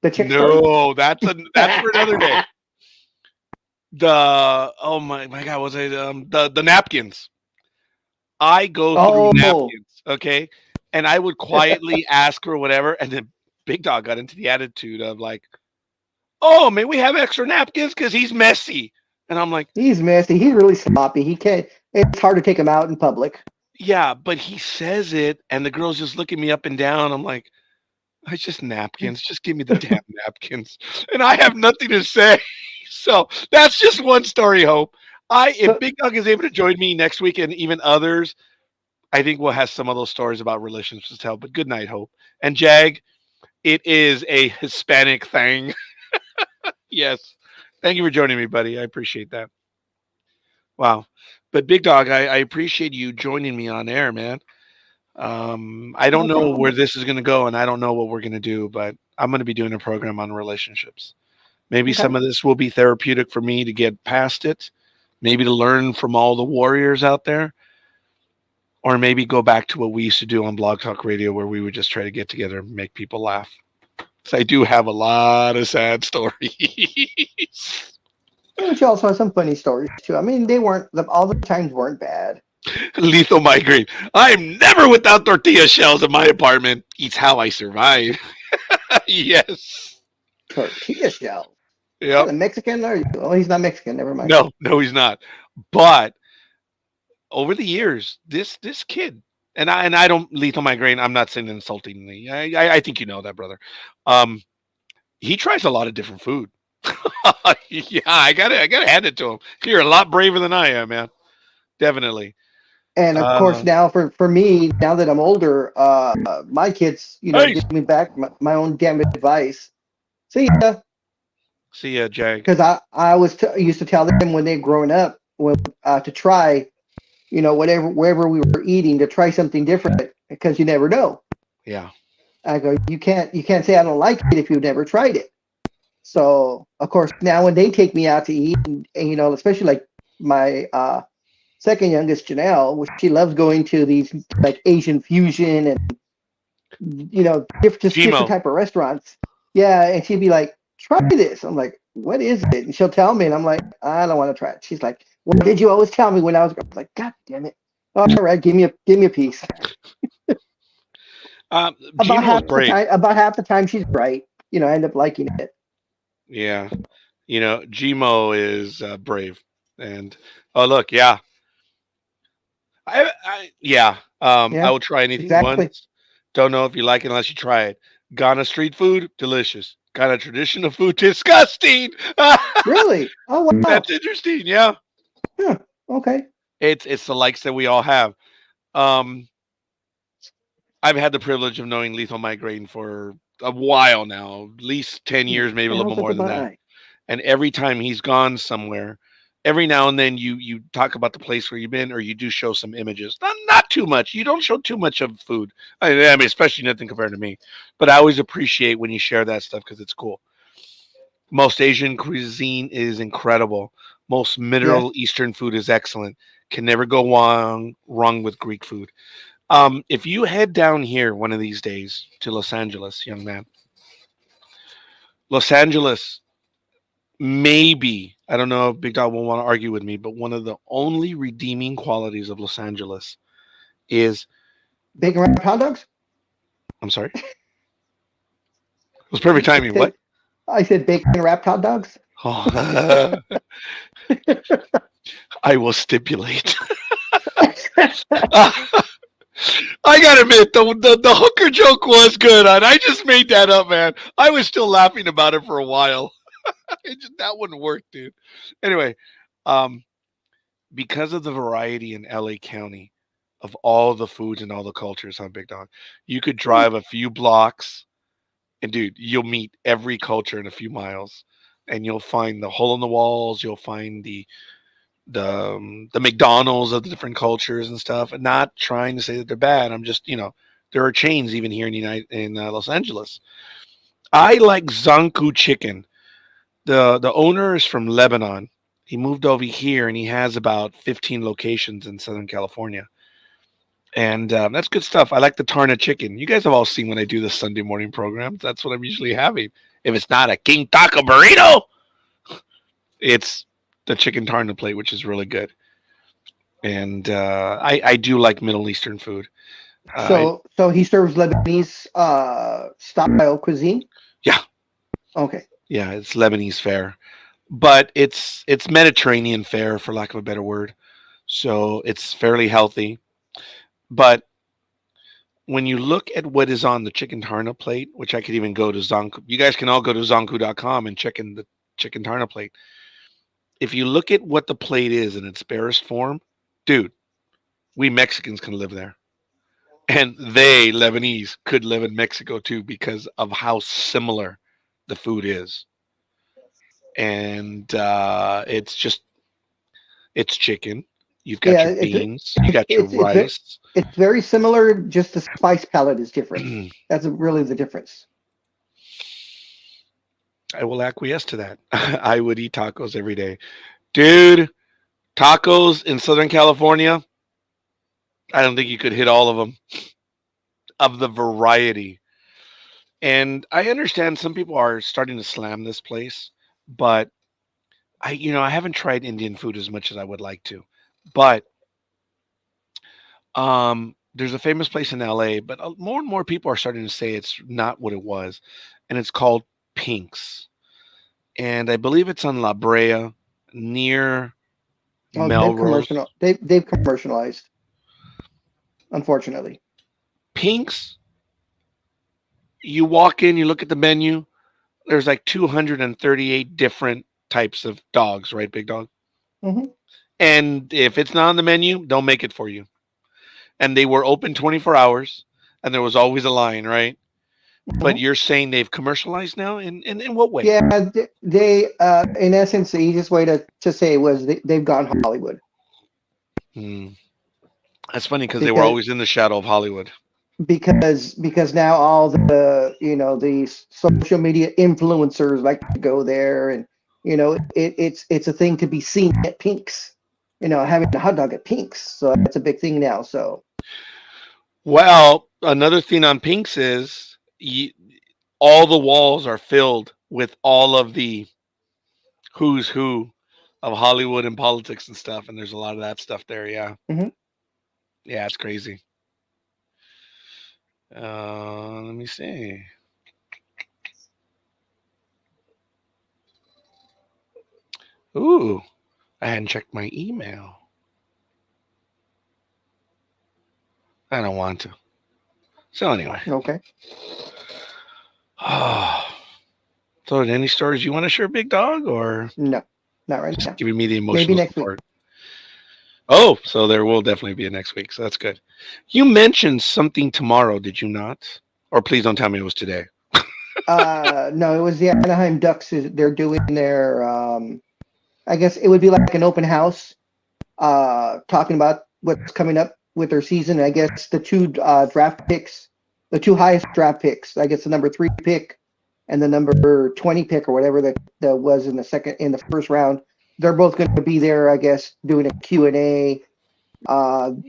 The chick story? No, that's for another day. Oh my God, was it the napkins? I go through napkins, okay, and I would quietly ask her whatever, and then Big Dog got into the attitude of like, "Oh, may we have extra napkins because he's messy," and I'm like, He's messy. He's really sloppy. He can't. It's hard to take him out in public. "Yeah," but he says it, and the girl's just looking me up and down. I'm like, "It's just napkins. Just give me the damn napkins," and I have nothing to say. So that's just one story, Hope. If So, Big Dog is able to join me next week and even others, I think we'll have some of those stories about relationships to tell. But good night, Hope. And Jag, it is a Hispanic thing. Yes. Thank you for joining me, buddy. I appreciate that. Wow. But Big Dog, I appreciate you joining me on air, man. I don't no know where problem. this is going to go, and I don't know what we're going to do, but I'm going to be doing a program on relationships. Maybe Okay. some of this will be therapeutic for me to get past it, maybe to learn from all the warriors out there, or maybe go back to what we used to do on Blog Talk Radio where we would just try to get together and make people laugh. So I do have a lot of sad stories. But you also have some funny stories too. I mean, they weren't all the times weren't bad. Lethal migraine. I'm never without tortilla shells in my apartment. It's how I survive. Yes. Tortilla shell. Is that Yep. a Mexican? Or oh, he's not Mexican. Never mind. No, he's not. But over the years, this kid, and I don't lethal migraine. I'm not saying insultingly. I think you know that, brother. Um, he tries a lot of different food. Yeah, I gotta hand it to him. You're a lot braver than I am, man. Definitely. And of course, Uh, now for me, now that I'm older, my kids, hey, give me back my own damn advice. See ya, see ya, Jag. because I used to tell them when they're growing up, to try, wherever we were eating, to try something different because you never know. Yeah, I go, you can't say I don't like it if you've never tried it. So of course, now when they take me out to eat, and especially like my second youngest Janelle, which she loves going to these like Asian fusion and different Gmo. type of restaurants. Yeah, and she'd be like, "Try this." I'm like, "What is it?" And she'll tell me, and I'm like, "I don't want to try it." She's like, "What did you always tell me when I was?" I'm like, "God damn it! All right, give me a piece." About Gmo's half the brave. time, about half the time she's right. I end up liking it. Yeah, Gmo is brave. And oh, look, yeah, yeah. I Yeah, will try anything exactly. once. Don't know if you like it unless you try it. Ghana street food, delicious. Ghana traditional food, disgusting. Really? Oh wow. That's interesting. Yeah, Huh. Okay. it's the likes that we all have. Um, I've had the privilege of knowing Lethal Migraine for a while now, at least 10 years, maybe a The little hell's bit up more with than my that. eye? And every time he's gone somewhere, every now and then you talk about the place where you've been, or you do show some images. Not too much. You don't show too much of food. I mean, especially nothing compared to me. But I always appreciate when you share that stuff because it's cool. Most Asian cuisine is incredible. Most Yes. Middle Eastern food is excellent. Can never go wrong with Greek food. If you head down here one of these days to Los Angeles, young man, Los Angeles, maybe, I don't know if Big Dog will want to argue with me, but one of the only redeeming qualities of Los Angeles is, Bacon wrapped hot dogs? I'm sorry, it was perfect I timing. said What? I said bacon wrapped hot dogs. Oh, I will stipulate. I gotta admit, the hooker joke was good. And I just made that up, man. I was still laughing about it for a while. That wouldn't work, dude. Anyway, um, because of the variety in LA County of all the foods and all the cultures on Big Dog, you could drive a few blocks and, dude, you'll meet every culture in a few miles, and you'll find the hole in the walls. You'll find the McDonald's of the different cultures and stuff. And not trying to say that they're bad. I'm just, there are chains even here in Los Angeles. I like Zanku chicken. The owner is from Lebanon. He moved over here and he has about 15 locations in Southern California. And that's good stuff. I like the Tarna chicken. You guys have all seen when I do the Sunday morning programs. That's what I'm usually having. If it's not a King Taco burrito, it's the chicken Tarna plate, which is really good. And I do like Middle Eastern food. I So he serves Lebanese style cuisine. Yeah, Okay. yeah, it's Lebanese fare, but it's Mediterranean fare for lack of a better word. So it's fairly healthy. But when you look at what is on the chicken tarna plate, which I could even go to Zonku, you guys can all go to zonku.com and check in the chicken tarna plate. If you look at what the plate is in its barest form, dude, we Mexicans can live there. And they, Lebanese, could live in Mexico too because of how similar the food is. And it's chicken. You've got Yeah, your beans. You got your rice. it's very similar. Just the spice palette is different. That's really the difference. I will acquiesce to that. I would eat tacos every day. Dude, tacos in Southern California, I don't think you could hit all of them of the variety. And I understand some people are starting to slam this place, but I haven't tried Indian food as much as I would like to. But there's a famous place in LA, but more and more people are starting to say it's not what it was, and it's called Pink's. And I believe it's on La Brea near Oh, Melrose. they've commercialized, unfortunately. Pink's, you walk in, you look at the menu, there's like 238 different types of dogs, right, big dog? Hmm. And if it's not on the menu, don't make it for you. And they were open 24 hours, and there was always a line, right? But Hmm. you're saying they've commercialized now? In what way? Yeah, in essence, the easiest way to say it was they've gone Hollywood Hmm. That's funny because they were because always in the shadow of Hollywood. because now all the the social media influencers like to go there, and it's a thing to be seen at Pink's, having a hot dog at Pink's, so that's a big thing now. So Well, another thing on Pinks is all the walls are filled with all of the who's who of Hollywood and politics and stuff, and there's a lot of that stuff there. Yeah, mhm. yeah, it's crazy. Let me see. Ooh, I hadn't checked my email. I don't want to. So anyway, Okay. so any stories you want to share, big dog, or No, not right just now. giving me the Maybe emotional next week. support? Oh, so there will definitely be a next week. So that's good. You mentioned something tomorrow, did you not? Or please don't tell me it was today. No, it was the Anaheim Ducks. They're doing their I guess it would be like an open house, talking about what's coming up with their season. I guess the two draft picks, the two highest draft picks, I guess the number 3 pick and the number 20 pick or whatever that was in the first round. They're both going to be there, I guess, doing a Q&A.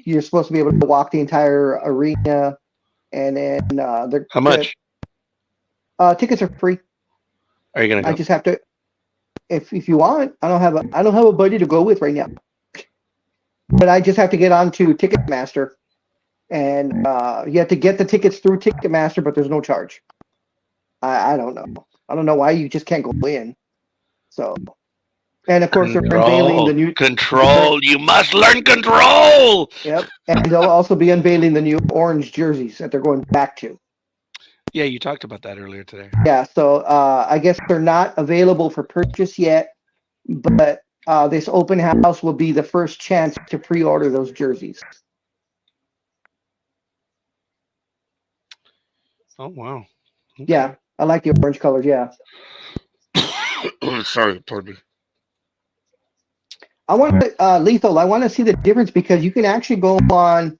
You're supposed to be able to walk the entire arena, and then How much tickets are free. are you gonna I go? just have to, if you want. I don't have a buddy to go with right now, but I just have to get on to Ticketmaster, and you have to get the tickets through Ticketmaster, but there's no charge. I don't know. I don't know why you just can't go in. So, and of course they're unveiling the Control, new. They're, control. You must learn control. yep, and they'll also be unveiling the new orange jerseys that they're going back to. Yeah, you talked about that earlier today. Yeah, so I guess they're not available for purchase yet, but this open house will be the first chance to pre-order those jerseys. Oh wow. Okay. Yeah, I like the orange colors. Yeah, Sorry, pardon me. I want to lethal. I want to see the difference because you can actually go on.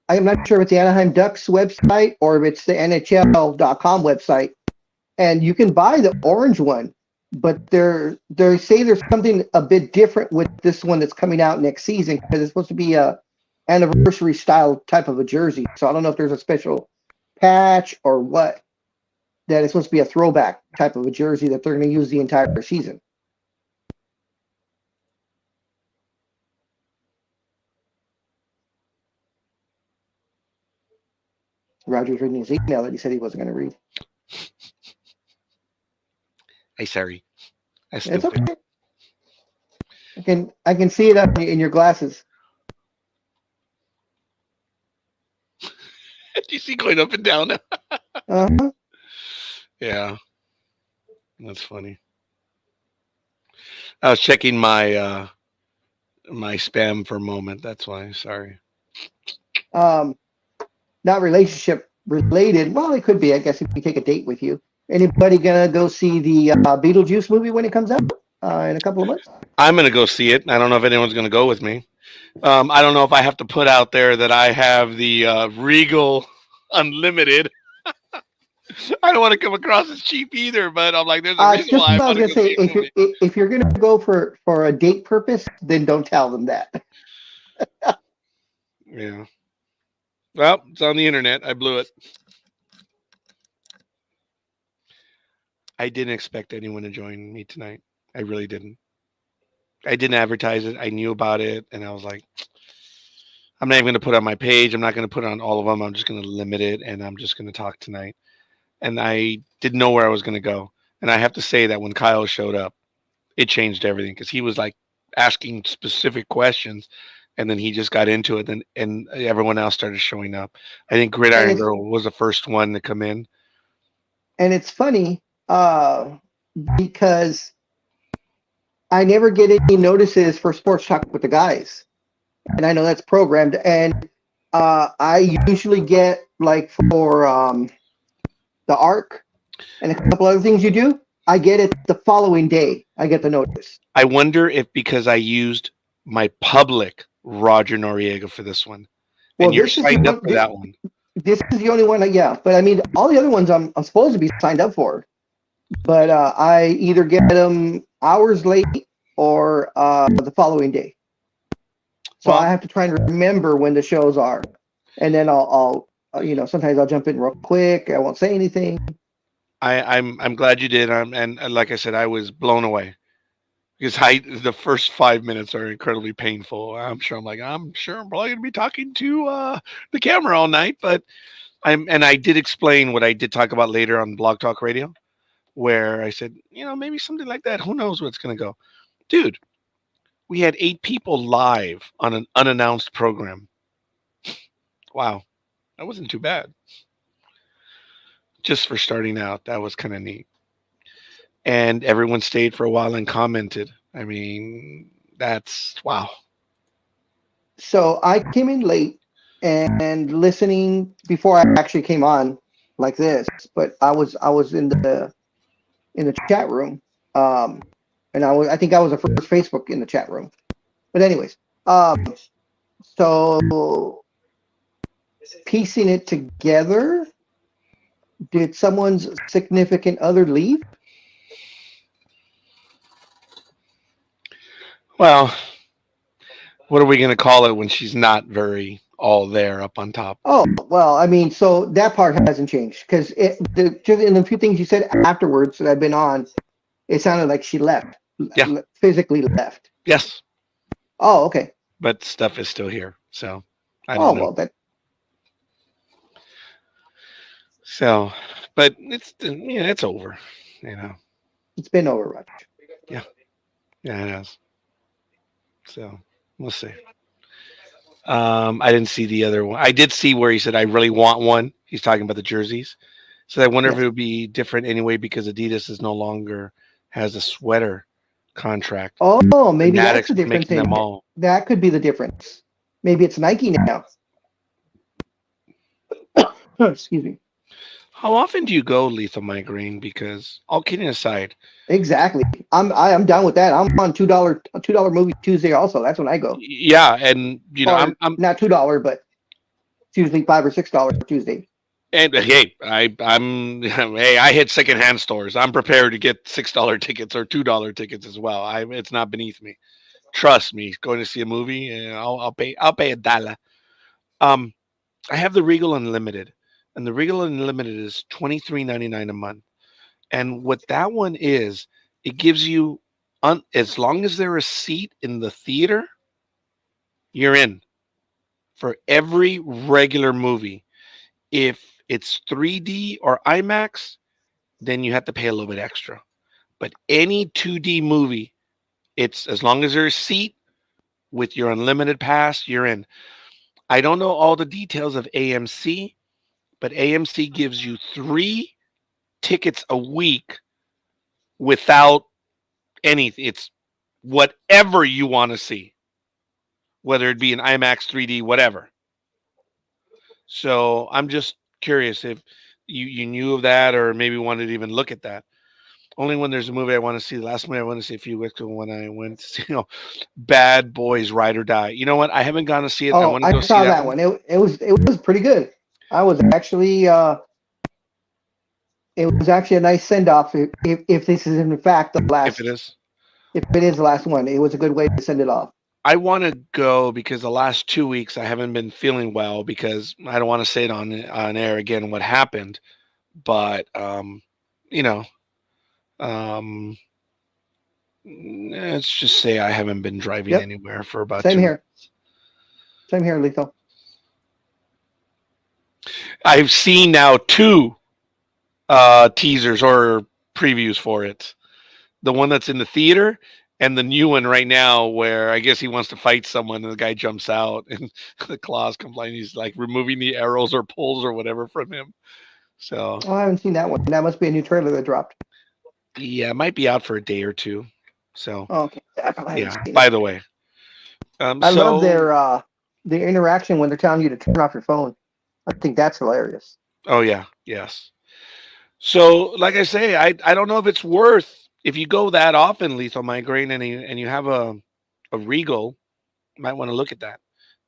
I'm not sure if it's the Anaheim Ducks website or if it's the NHL.com website, and you can buy the orange one, but they say there's something a bit different with this one that's coming out next season because it's supposed to be a anniversary style type of a jersey. So I don't know if there's a special patch or what, that it's supposed to be a throwback type of a jersey that they're going to use the entire season. Roger's reading his email that he said he wasn't going to read. Hey, sorry. That's It's stupid. okay. I can see it up in your glasses. Do you see going up and down? Uh-huh. Yeah, that's funny. I was checking my my spam for a moment. That's why. Sorry. Not relationship related. Well, it could be. I guess if you take a date with you. Anybody gonna go see the Beetlejuice movie when it comes out in a couple of months? I'm gonna go see it. I don't know if anyone's gonna go with me. I don't know if I have to put out there that I have the Regal Unlimited. I don't want to come across as cheap either, but I'm like, there's a reason Just why I what I was want to gonna go say. see a movie. If you're gonna go for a date purpose, then don't tell them that. Yeah. Well, it's on the internet. I blew it. I didn't expect anyone to join me tonight. I really didn't. I didn't advertise it. I knew about it, and I was like, I'm not even going to put it on my page. I'm not going to put it on all of them. I'm just going to limit it, and I'm just going to talk tonight. And I didn't know where I was going to go. And I have to say that when Kyle showed up, it changed everything because he was like asking specific questions, and then he just got into it. And everyone else started showing up. I think And Gridiron it's Girl was the first one to come in. funny because I never get any notices for Sports Talk with the guys, and I know that's programmed. And I usually get like for the Arc and a couple other things you do. I get it the following day. I get the notice. I wonder if because I used my public Roger Noriega for this one, Well, and you're this is signed up for that one. this is the only one. Yeah, but I mean, all the other ones I'm supposed to be signed up for, but I either get them hours late or the following day. So Well, I have to try and remember when the shows are, and then I'll sometimes I'll jump in real quick. I won't say anything. I'm glad you did. And like I said, I was blown away because the first 5 minutes are incredibly painful. I'm sure I'm probably gonna be talking to the camera all night, but I did explain what I did talk about later on Blog Talk Radio, where I said, maybe something like that. Who knows where it's gonna go, dude? We had 8 people live on an unannounced program. Wow, that wasn't too bad. Just for starting out, that was kind of neat. And everyone stayed for a while and commented. I mean, that's wow. So I came in late and listening before I actually came on like this, but I was in the chat room, and I think I was the first Facebook in the chat room. But anyways, so piecing it together, did someone's significant other leave? Well, what are we going to call it when she's not very all there up on top? Oh, well, I mean, so that part hasn't changed because just in the few things you said afterwards that I've been on, it sounded like she left, Yeah. physically left. Yes, Oh, okay. but stuff is still here, so I Oh, don't know. well, that So, but it's over. it's been over, Roger. Yeah, yeah, it is. So we'll see. I didn't see the other one. I did see where he said, "I really want one." He's talking about the jerseys. So I wonder if Yes. it would be different anyway because Adidas is no longer has a sweater contract. Oh, maybe that's Fanatics the is difference. making them all. That could be the difference. Maybe it's Nike now. Excuse me. How often do you go Lethal Migraine? Because all kidding aside, Exactly. I'm down with that. I'm on $2 movie Tuesday also. That's when I go. yeah, and Or I'm not $2, but it's usually $5 or $6 Tuesday. and hey, I'm hey, I hit secondhand stores. I'm prepared to get $6 tickets or $2 tickets as well. It's not beneath me. Trust me, going to see a movie, I'll pay $1. Um, I have the Regal Unlimited, and the Regal Unlimited is $23.99 a month. And what that one is, it gives you as long as there's a seat in the theater, you're in for every regular movie. If it's 3D or IMAX, then you have to pay a little bit extra. But any 2D movie, it's as long as there's a seat with your unlimited pass, you're in. I don't know all the details of AMC, but AMC gives you 3 tickets a week without anything. It's whatever you want to see, whether it be an IMAX, 3D, whatever. So I'm just curious if you knew of that or maybe wanted to even look at that. Only when there's a movie I want to see. The last movie I want to see a few weeks ago when I went to see, Bad Boys Ride or Die. You know what? I haven't gone to see it. I Oh, want to I go see saw that that one. one. It was pretty good. I was actually it was actually a nice send off if this is in fact the If it last, is, if it is the last one. It was a good way to send it off. I want to go because the last 2 weeks I haven't been feeling well because I don't want to say it on air again what happened, but you know, um, let's just say I haven't been driving Yep. anywhere for about Same 2 weeks. here. Same here, Lethal. I've seen now 2 teasers or previews for it. The one that's in the theater and the new one right now where I guess he wants to fight someone and the guy jumps out and the claws come flying. He's like removing the arrows or pulls or whatever from him. So Oh, I haven't seen that one. That must be a new trailer that dropped. yeah, it might be out for a day or two. So Oh, okay. I probably haven't yeah. seen By it. the way, I love so their interaction when they're telling you to turn off your phone. I think that's hilarious. oh yeah, yes. So like I say, I don't know if it's worth if you go that often, Lethal Migraine, and you have a Regal, you might want to look at that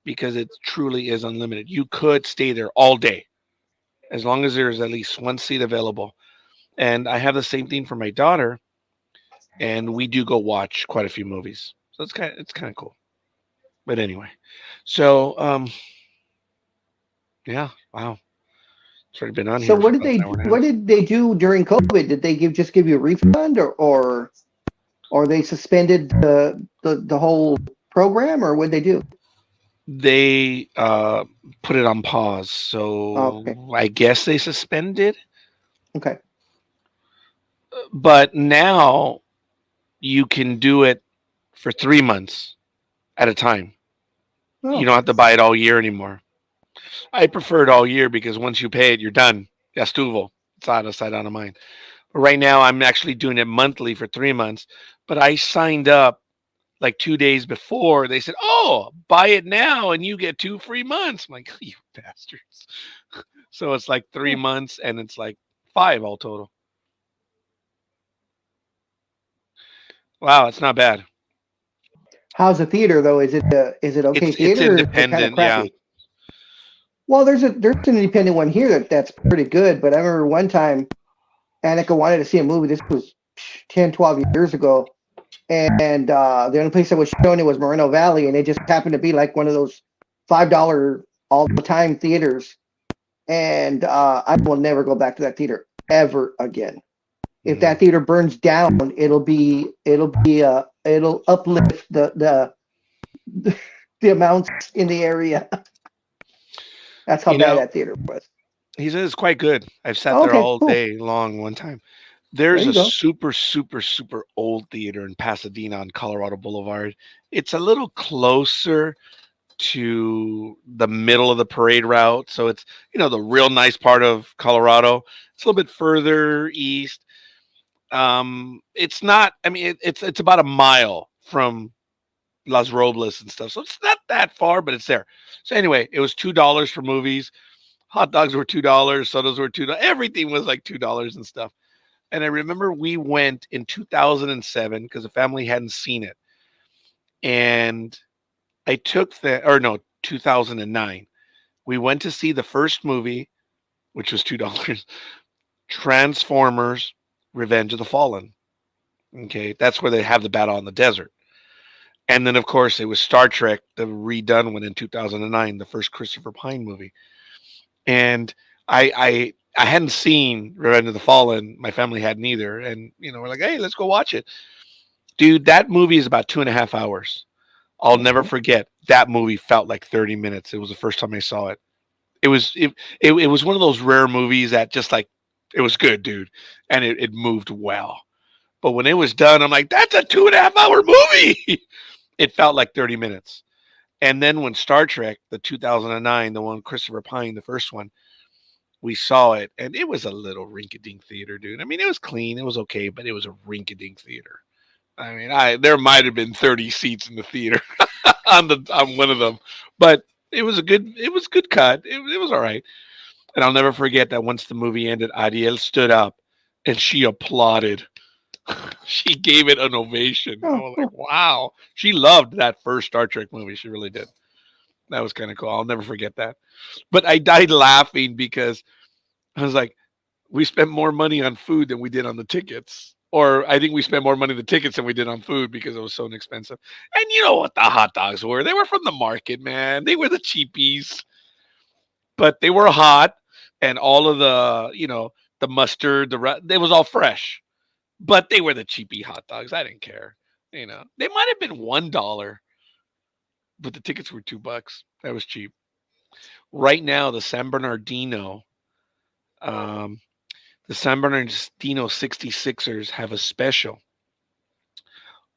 because it truly is unlimited. You could stay there all day as long as there's at least one seat available. And I have the same thing for my daughter, and we do go watch quite a few movies. So it's kind of cool. But anyway, so yeah, wow, it's already been on So here for what did about they an hour and a what half. did they do during COVID? Did they just give you a refund, or they suspended the whole program, or what did they do? They put it on pause, Oh, okay. so I guess they suspended. Okay. But now you can do it for 3 months at a time. You Oh, don't have to buy it all year anymore. I prefer it all year because once you pay it, you're done. Gastuvo. It's out of sight, out of mind. But right now, I'm actually doing it monthly for 3 months. But I signed up like 2 days before. They said, "Oh, buy it now and you get 2 free months." I'm like, "You bastards!" So it's like three oh. months and it's like 5 all total. Wow, it's not bad. How's the theater though? Is it okay It's theater, or is it kind of independent, yeah. crappy? Well, there's an independent one here that's pretty good. But I remember one time Annika wanted to see a movie. This was 10, 12 years ago, and the only place that was showing it was Moreno Valley, and it just happened to be like one of those $5 all the time theaters. And I will never go back to that theater ever again. If Mm. that theater burns down, it'll uplift the amounts in the area. That's how You bad know, that theater was. he says it's quite good. I've sat there Okay, all cool. day long one time. There There's you a go. super, super, super old theater in Pasadena on Colorado Boulevard. It's a little closer to the middle of the parade route. So it's, the real nice part of Colorado. It's a little bit further east. It's not, I mean, it's about a mile from Las Robles and stuff. So it's not that far, but it's there. So anyway, it was $2 for movies. Hot dogs were $2. Sodas were $2. Everything was like $2 and stuff. And I remember we went in 2007 because the family hadn't seen it. And I took or no, 2009. We went to see the first movie, which was $2. Transformers Revenge of the Fallen. Okay. That's where they have the battle on the desert. And then, of course, it was Star Trek, the redone one in 2009, the first Christopher Pine movie. And I hadn't seen Revenge of the Fallen. My family hadn't either. And, we're like, hey, let's go watch it. Dude, that movie is about 2.5 hours. I'll never Okay. forget that movie felt like 30 minutes. It was the first time I saw it. It was one of those rare movies that just like it was good, dude, and it moved well. But when it was done, I'm like, that's a 2.5 hour movie. It felt like 30 minutes. And then when Star Trek, the 2009, the one Christopher Pine, the first one, we saw it, and it was a little rinky-dink theater, dude. I mean, it was clean, it was okay, but it was a rinky-dink theater. I mean, I there might have been 30 seats in the theater on one of them, but it was a good cut. It was all right. And I'll never forget that once the movie ended, Ariel stood up and she applauded. She gave it an ovation. I was like, wow. She loved that first Star Trek movie. She really did. That was kind of cool. I'll never forget that. But I died laughing because I was like, we spent more money on food than we did on the tickets. Or I think we spent more money on the tickets than we did on food because it was so inexpensive. And you know what the hot dogs were? They were from the market, man. They were the cheapies, but they were hot, and all of the, the mustard, it was all fresh. But they were the cheapy hot dogs. I didn't care. They might have been $1, but the tickets were $2. That was cheap. Right now, um, the San Bernardino 66ers have a special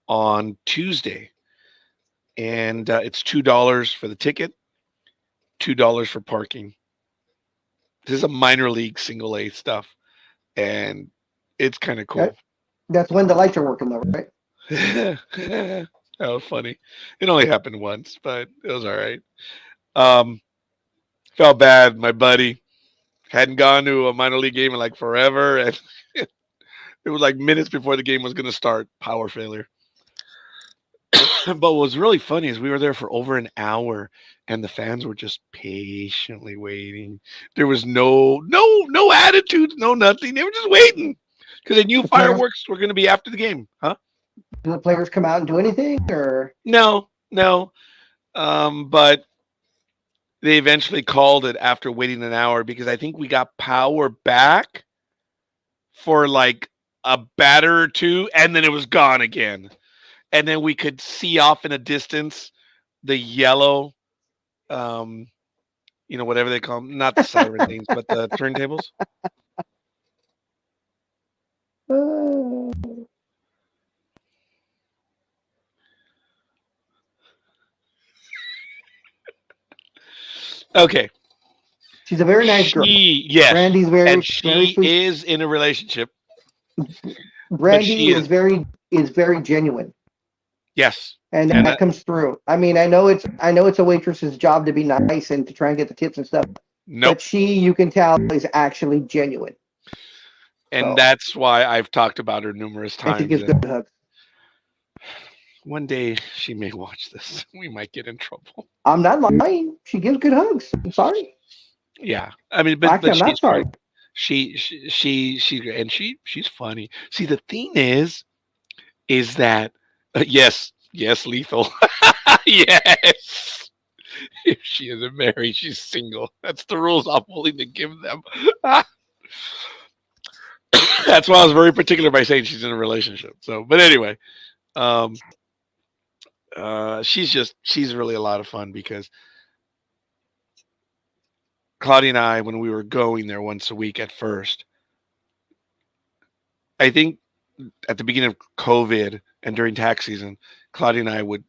on Tuesday, and it's $2 for the ticket, $2 for parking. This is a minor league single A stuff, and it's kind of cool. That's when the lights are working, though, right? That was funny. It only happened once, but it was all right. Felt bad. My buddy hadn't gone to a minor league game in like forever, and it was like minutes before the game was going to start. Power failure. But what was really funny is we were there for over an hour, and the fans were just patiently waiting. There was no attitudes, no nothing. They were just waiting because they knew fireworks were going to be after the game, huh? Do the players come out and do anything, or no? But they eventually called it after waiting an hour because I think we got power back for like a batter or two, and then it was gone again. And then we could see off in a distance the yellow, whatever they call them, not the siren things, but the turntables. Okay. She's a very nice girl. Yes. Brandy's and she is in a relationship. Brandy is very genuine. Yes. And that comes through. I mean, I know it's a waitress's job to be nice and to try and get the tips and stuff. Nope. But you can tell, is actually genuine. And that's why I've talked about her numerous times. And she gives good hugs. One day she may watch this. We might get in trouble. I'm not lying. She gives good hugs. I'm sorry. Yeah, I mean, but I'm not sorry. She's funny. See, the thing is that yes, lethal. Yes. If she isn't married, she's single. That's the rules I'm willing to give them. That's why I was very particular by saying she's in a relationship. So, but anyway, she's really a lot of fun because Claudia and I, when we were going there once a week at first, I think at the beginning of COVID and during tax season, Claudia and I would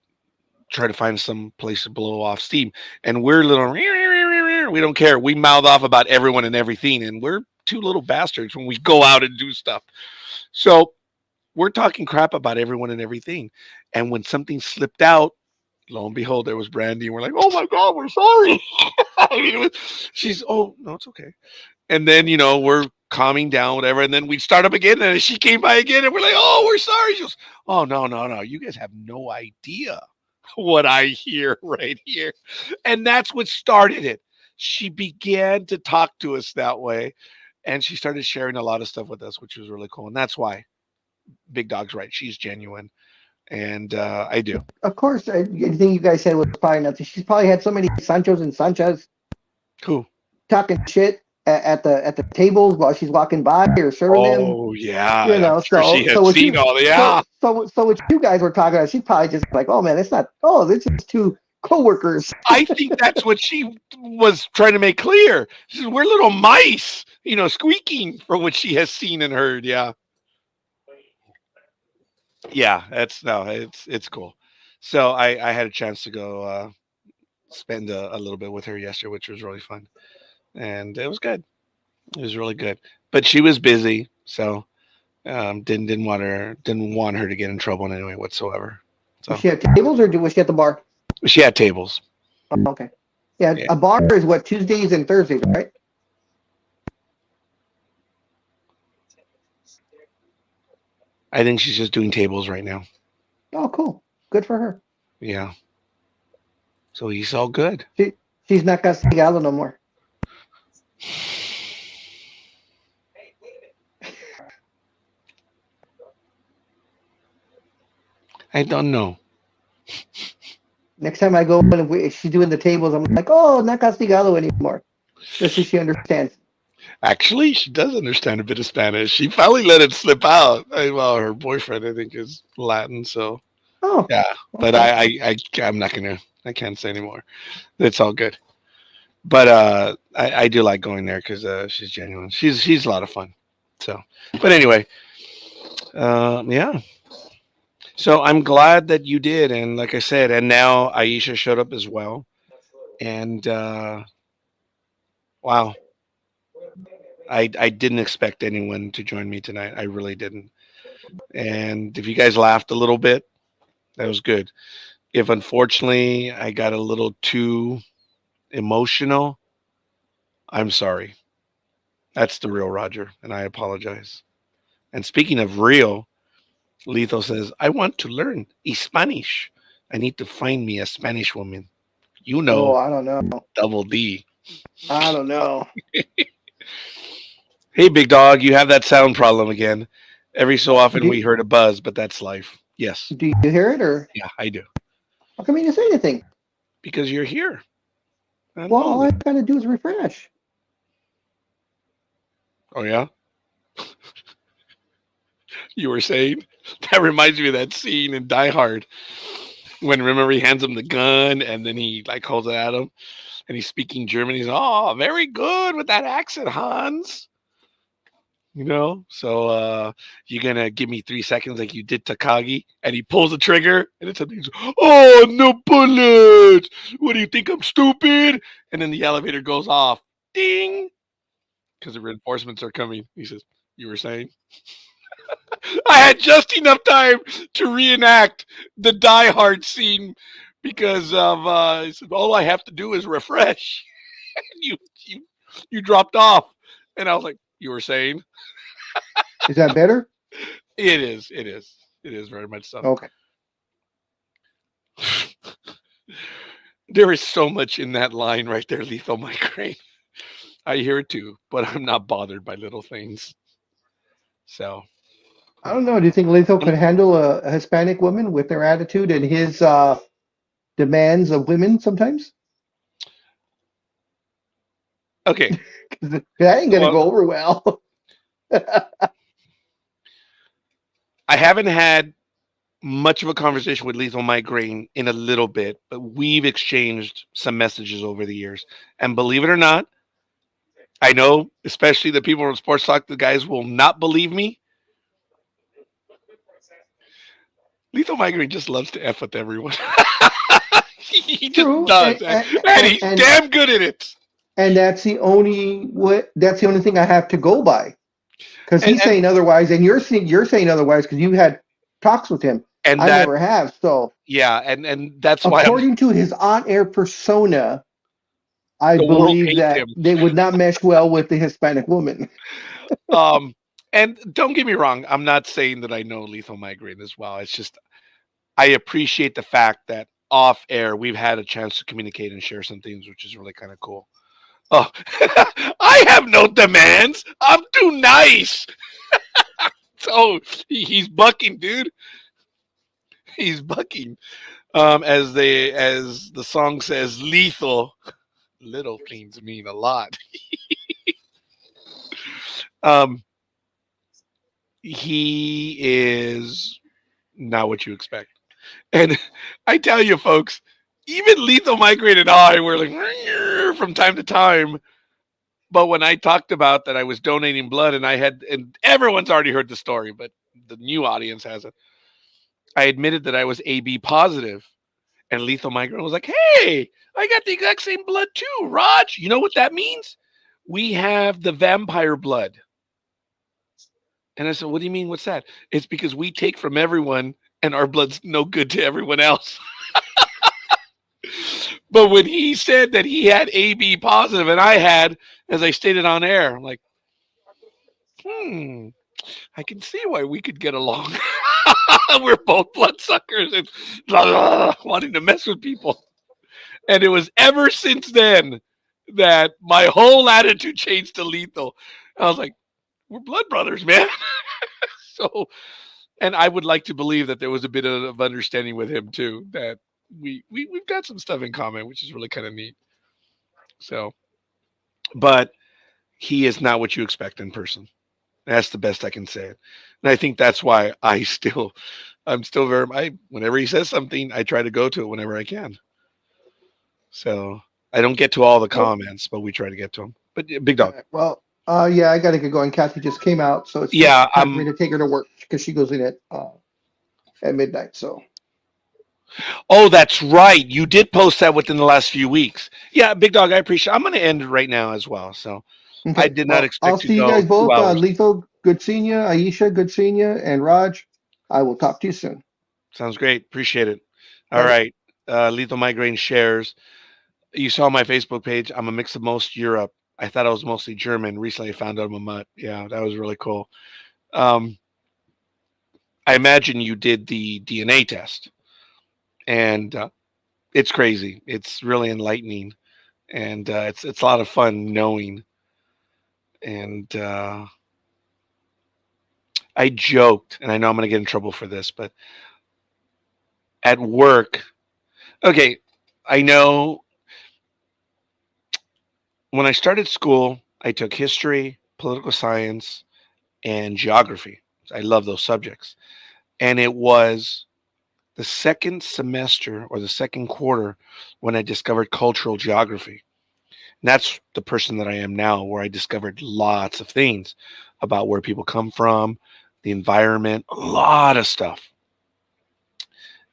try to find some place to blow off steam. And we're little, we don't care. We mouth off about everyone and everything. And we're two little bastards when we go out and do stuff. So we're talking crap about everyone and everything. And when something slipped out, lo and behold, there was Brandy. And we're like, oh my God, we're sorry. She's, oh, no, it's okay. And then, we're calming down, whatever. And then we start up again. And she came by again. And we're like, oh, we're sorry. She goes, oh, no. You guys have no idea what I hear right here. And that's what started it. She began to talk to us that way. And she started sharing a lot of stuff with us, which was really cool. And that's why Big Dog's right. She's genuine. And I do. Of course. Anything you guys said was probably nothing. She's probably had so many Sanchos and Sanchas. Who? Talking shit at the tables while she's walking by or serving them. Oh, yeah. So she has seen all the, yeah. So what you guys were talking about, she's probably just like, oh, man, it's not, this is too coworkers. I think that's what she was trying to make clear. She says, we're little mice, squeaking from what she has seen and heard. Yeah. Yeah. It's cool. So I had a chance to go spend a little bit with her yesterday, which was really fun. And it was good. It was really good. But she was busy. So didn't want her to get in trouble in any way whatsoever. Was So she at tables or was she at the bar? she had tables. Oh, okay. Yeah, Yeah. a bar is what, Tuesdays and Thursdays, right? I think she's just doing tables right now. Oh, cool. Good for her. Yeah. So he's all good. She's not castigado no more. I don't know. Next time I go and she's doing the tables, I'm like, oh, not castigado anymore. Just so she understands. Actually, she does understand a bit of Spanish. She finally let it slip out. Well, her boyfriend, I think, is Latin, so Oh, yeah. But okay. I'm not gonna. I can't say anymore. It's all good. But I do like going there because she's genuine. She's a lot of fun. So, but anyway, yeah. So I'm glad that you did, and like I said, and now Aisha showed up as well, and wow, I didn't expect anyone to join me tonight. I really didn't. And if you guys laughed a little bit, that was good. If unfortunately I got a little too emotional, I'm sorry. That's the real Roger, and I apologize. And speaking of real, Lethal says, I want to learn Spanish. I need to find me a Spanish woman. You Oh, know, I don't know. double D. I don't know. Hey, big dog, you have that sound problem again. Every so often we Do, heard a buzz, but that's life. Yes. do you hear it or Yeah, I do. how come you didn't say anything? Because you're here. I Well, all know. I gotta do is refresh. Oh, yeah? You were saying? That reminds me of that scene in Die Hard when, remember, he hands him the gun and then he like holds it at him and he's speaking German. He's, oh, very good with that accent, Hans. So you're gonna give me 3 seconds like you did Takagi, and he pulls the trigger, and it's something. Oh, no bullet! What do you think? I'm stupid? And then the elevator goes off. Ding! Because the reinforcements are coming. He says, "You were saying?" I had just enough time to reenact the Die Hard scene because of. He said, all I have to do is refresh. And you dropped off, and I was like, "You were saying?" Is that better? It is. It is. It is very much so. Okay. There is so much in that line right there, lethal migraine. I hear it too, but I'm not bothered by little things. So, I don't know. Do you think Lethal um, could handle a Hispanic woman with their attitude and his demands of women sometimes? okay. 'Cause that ain't gonna Well, go over well. I haven't had much of a conversation with lethal migraine in a little bit, but we've exchanged some messages over the years. And believe it or not, I know, especially the people from Sports Talk, the guys will not believe me. Lethal migraine just loves to F with everyone. He just True, does, and he's damn good at it. and that's the only thing I have to go by because And he's and saying otherwise, and you're saying otherwise because you had talks with him. and I that never have. So yeah, and that's why I'm according to his on-air persona, I the world believe hates that him. they would not mesh well with the Hispanic woman. Um, and don't get me wrong, I'm not saying that I know lethal migraine as well. It's just I appreciate the fact that off air we've had a chance to communicate and share some things, which is really kind of cool. Oh, I have no demands. I'm too nice. So he's bucking, dude. He's bucking. As the song says, lethal. Little things mean a lot. Um, he is not what you expect. And I tell you, folks, even Lethal Migraine and I were like from time to time. But when I talked about that I was donating blood and everyone's already heard the story, but the new audience hasn't. I admitted that I was AB positive, and Lethal Migraine was like, "Hey, I got the exact same blood too, Raj. You know what that means? We have the vampire blood." And I said, "What do you mean? What's that?" It's because we take from everyone, and our blood's no good to everyone else. But when he said that he had AB positive and I had, as I stated on air, I'm like, I can see why we could get along. We're both bloodsuckers and blah, blah, wanting to mess with people. And it was ever since then that my whole attitude changed to Lethal. I was like, we're blood brothers, man. So, and I would like to believe that there was a bit of understanding with him too, that we've got some stuff in common, which is really kind of neat. So, but he is not what you expect in person. That's the best I can say it. And I think that's why I'm still whenever he says something, I try to go to it whenever I can. So I don't get to all the Well, comments, but we try to get to them. But Big Dog. well, yeah, I gotta get going. Kathy just came out, so it's Yeah, time for me to take her to work because she goes in at midnight. So oh, that's right. You did post that within the last few weeks. Yeah, Big Dog, I appreciate I'm gonna end it right now as well. So I okay, did not well, I'll expect to see you go guys 2 both. hours. Lethal, good seeing you. Aisha, good seeing you, and Raj, I will talk to you soon. Sounds great. Appreciate it. All Bye. right. Lethal Migraine shares. You saw my Facebook page. I'm a mix of most Europe. I thought I was mostly German. Recently, I found out I'm a mutt. Yeah, that was really cool. Um, I imagine you did the DNA test, and it's crazy. It's really enlightening, and it's a lot of fun knowing. And I joked, and I know I'm going to get in trouble for this, but at work, okay, I know when I started school, I took history, political science, and geography. I love those subjects. And it was the second semester or the second quarter when I discovered cultural geography. And that's the person that I am now, where I discovered lots of things about where people come from, the environment, a lot of stuff.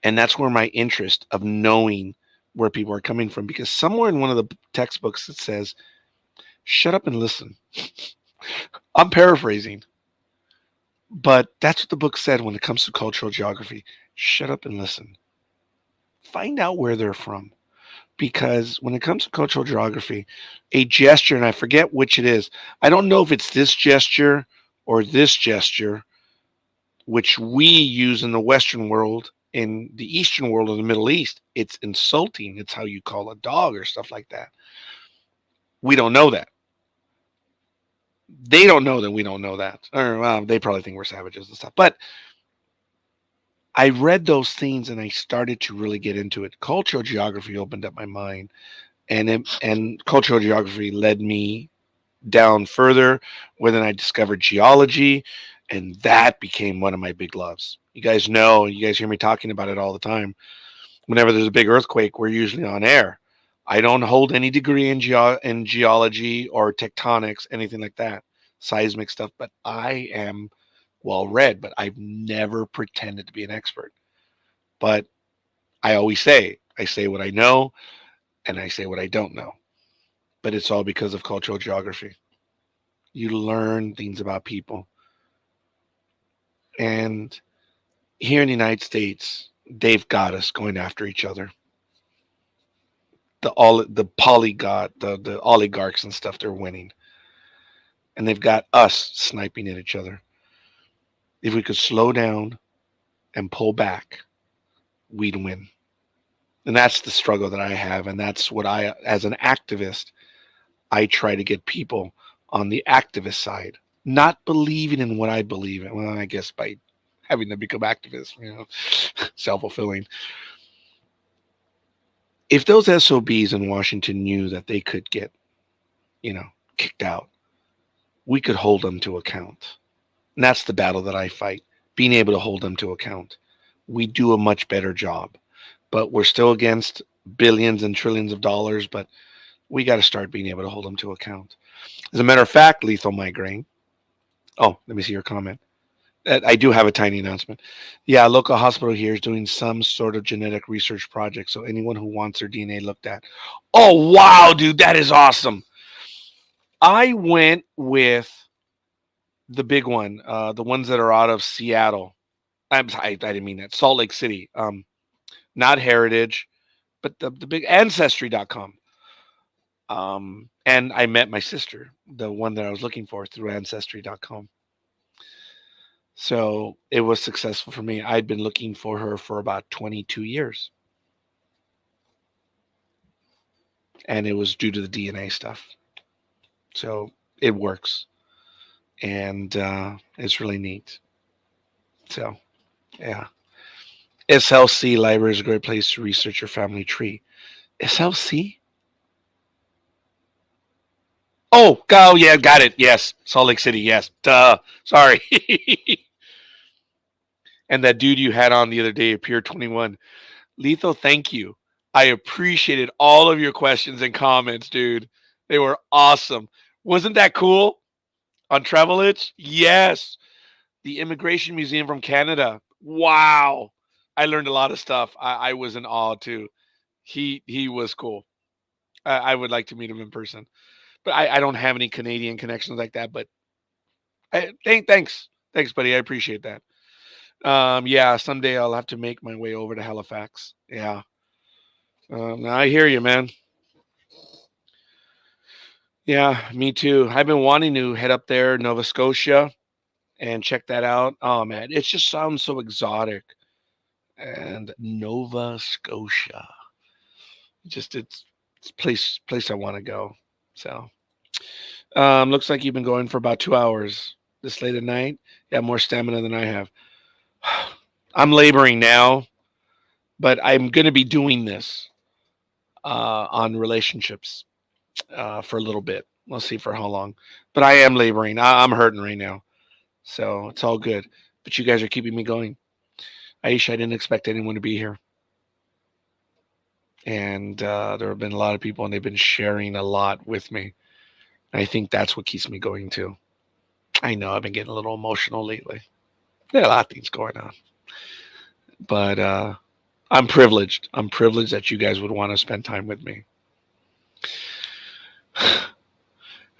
And that's where my interest of knowing where people are coming from, because somewhere in one of the textbooks it says, shut up and listen. I'm paraphrasing, but that's what the book said when it comes to cultural geography. Shut up and listen. Find out where they're from. Because when it comes to cultural geography, a gesture, and I forget which it is, I don't know if it's this gesture or this gesture, which we use in the Western world. In the Eastern world, in the Middle East, it's insulting. It's how you call a dog or stuff like that. We don't know that. They don't know that we don't know that. Or they probably think we're savages and stuff. But I read those things and I started to really get into it. Cultural geography opened up my mind, and cultural geography led me down further, where then I discovered geology, and that became one of my big loves. You guys know, you guys hear me talking about it all the time. Whenever there's a big earthquake, we're usually on air. I don't hold any degree in geology or tectonics, anything like that, seismic stuff, but I am well read, but I've never pretended to be an expert. But I say what I know and I say what I don't know. But it's all because of cultural geography. You learn things about people. And here in the United States, they've got us going after each other. The polygot, the oligarchs and stuff, they're winning. And they've got us sniping at each other. If we could slow down and pull back, we'd win. And that's the struggle that I have. And that's what as an activist, I try to get people on the activist side, not believing in what I believe in. Well, I guess by having them become activists, self-fulfilling. If those SOBs in Washington knew that they could get, kicked out, we could hold them to account. And that's the battle that I fight, being able to hold them to account. We do a much better job, but we're still against billions and trillions of dollars, but we got to start being able to hold them to account. As a matter of fact, Lethal Migraine. Oh, let me see your comment. I do have a tiny announcement. Yeah, a local hospital here is doing some sort of genetic research project. So anyone who wants their DNA looked at. Oh, wow, dude, that is awesome. I went with the big one, the ones that are out of Seattle. I didn't mean that. Salt Lake City. Not Heritage, but the big Ancestry.com. And I met my sister, the one that I was looking for through Ancestry.com. So it was successful for me. I'd been looking for her for about 22 years. And it was due to the DNA stuff. So it works. And it's really neat. So, yeah. SLC Library is a great place to research your family tree. SLC? Oh, yeah, got it. Yes. Salt Lake City. Yes. Duh. Sorry. And that dude you had on the other day, Pier 21. Lethal, thank you. I appreciated all of your questions and comments, dude. They were awesome. Wasn't that cool? On Travel Itch? Yes. The Immigration Museum from Canada. Wow. I learned a lot of stuff. I was in awe too. He was cool. I would like to meet him in person. But I don't have any Canadian connections like that. But thanks. Thanks, buddy. I appreciate that. Yeah, someday I'll have to make my way over to Halifax. Yeah. I hear you, man. Yeah, me too. I've been wanting to head up there, Nova Scotia, and check that out. Oh man, it just sounds so exotic. And Nova Scotia, it's place I want to go. So, looks like you've been going for about 2 hours this late at night. You have more stamina than I have. I'm laboring now, but I'm going to be doing this on relationships for a little bit. We'll see for how long. But I am laboring. I'm hurting right now. So it's all good. But you guys are keeping me going. Aisha, I didn't expect anyone to be here. And there have been a lot of people, and they've been sharing a lot with me. And I think that's what keeps me going too. I know I've been getting a little emotional lately. There are a lot of things going on. But I'm privileged. I'm privileged that you guys would want to spend time with me.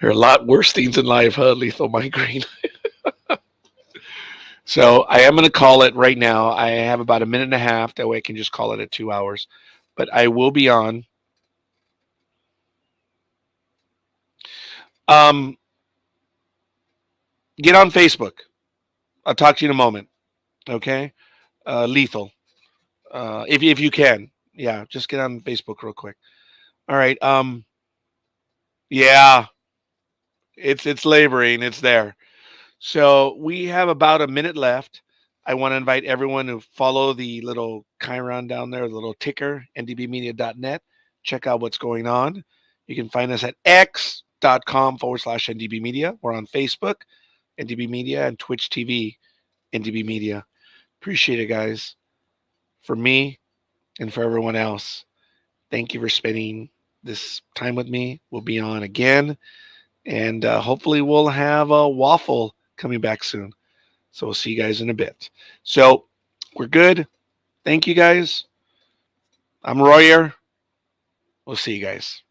There are a lot worse things in life, huh? Lethal Migraine. So I am going to call it right now. I have about a minute and a half. That way I can just call it at 2 hours. But I will be on. Get on Facebook. I'll talk to you in a moment. Okay? Lethal. If you can. Yeah, just get on Facebook real quick. All right. Yeah. It's laboring. It's there. So we have about a minute left. I want to invite everyone to follow the little Chiron down there, the little ticker, ndbmedia.net. Check out what's going on. You can find us at x.com/ndbmedia. We're on Facebook, NDB Media, and Twitch TV, NDB Media. Appreciate it, guys. For me and for everyone else, thank you for spending this time with me. We'll be on again. And hopefully we'll have a waffle coming back soon. So we'll see you guys in a bit. So we're good. Thank you guys. I'm Royer. We'll see you guys.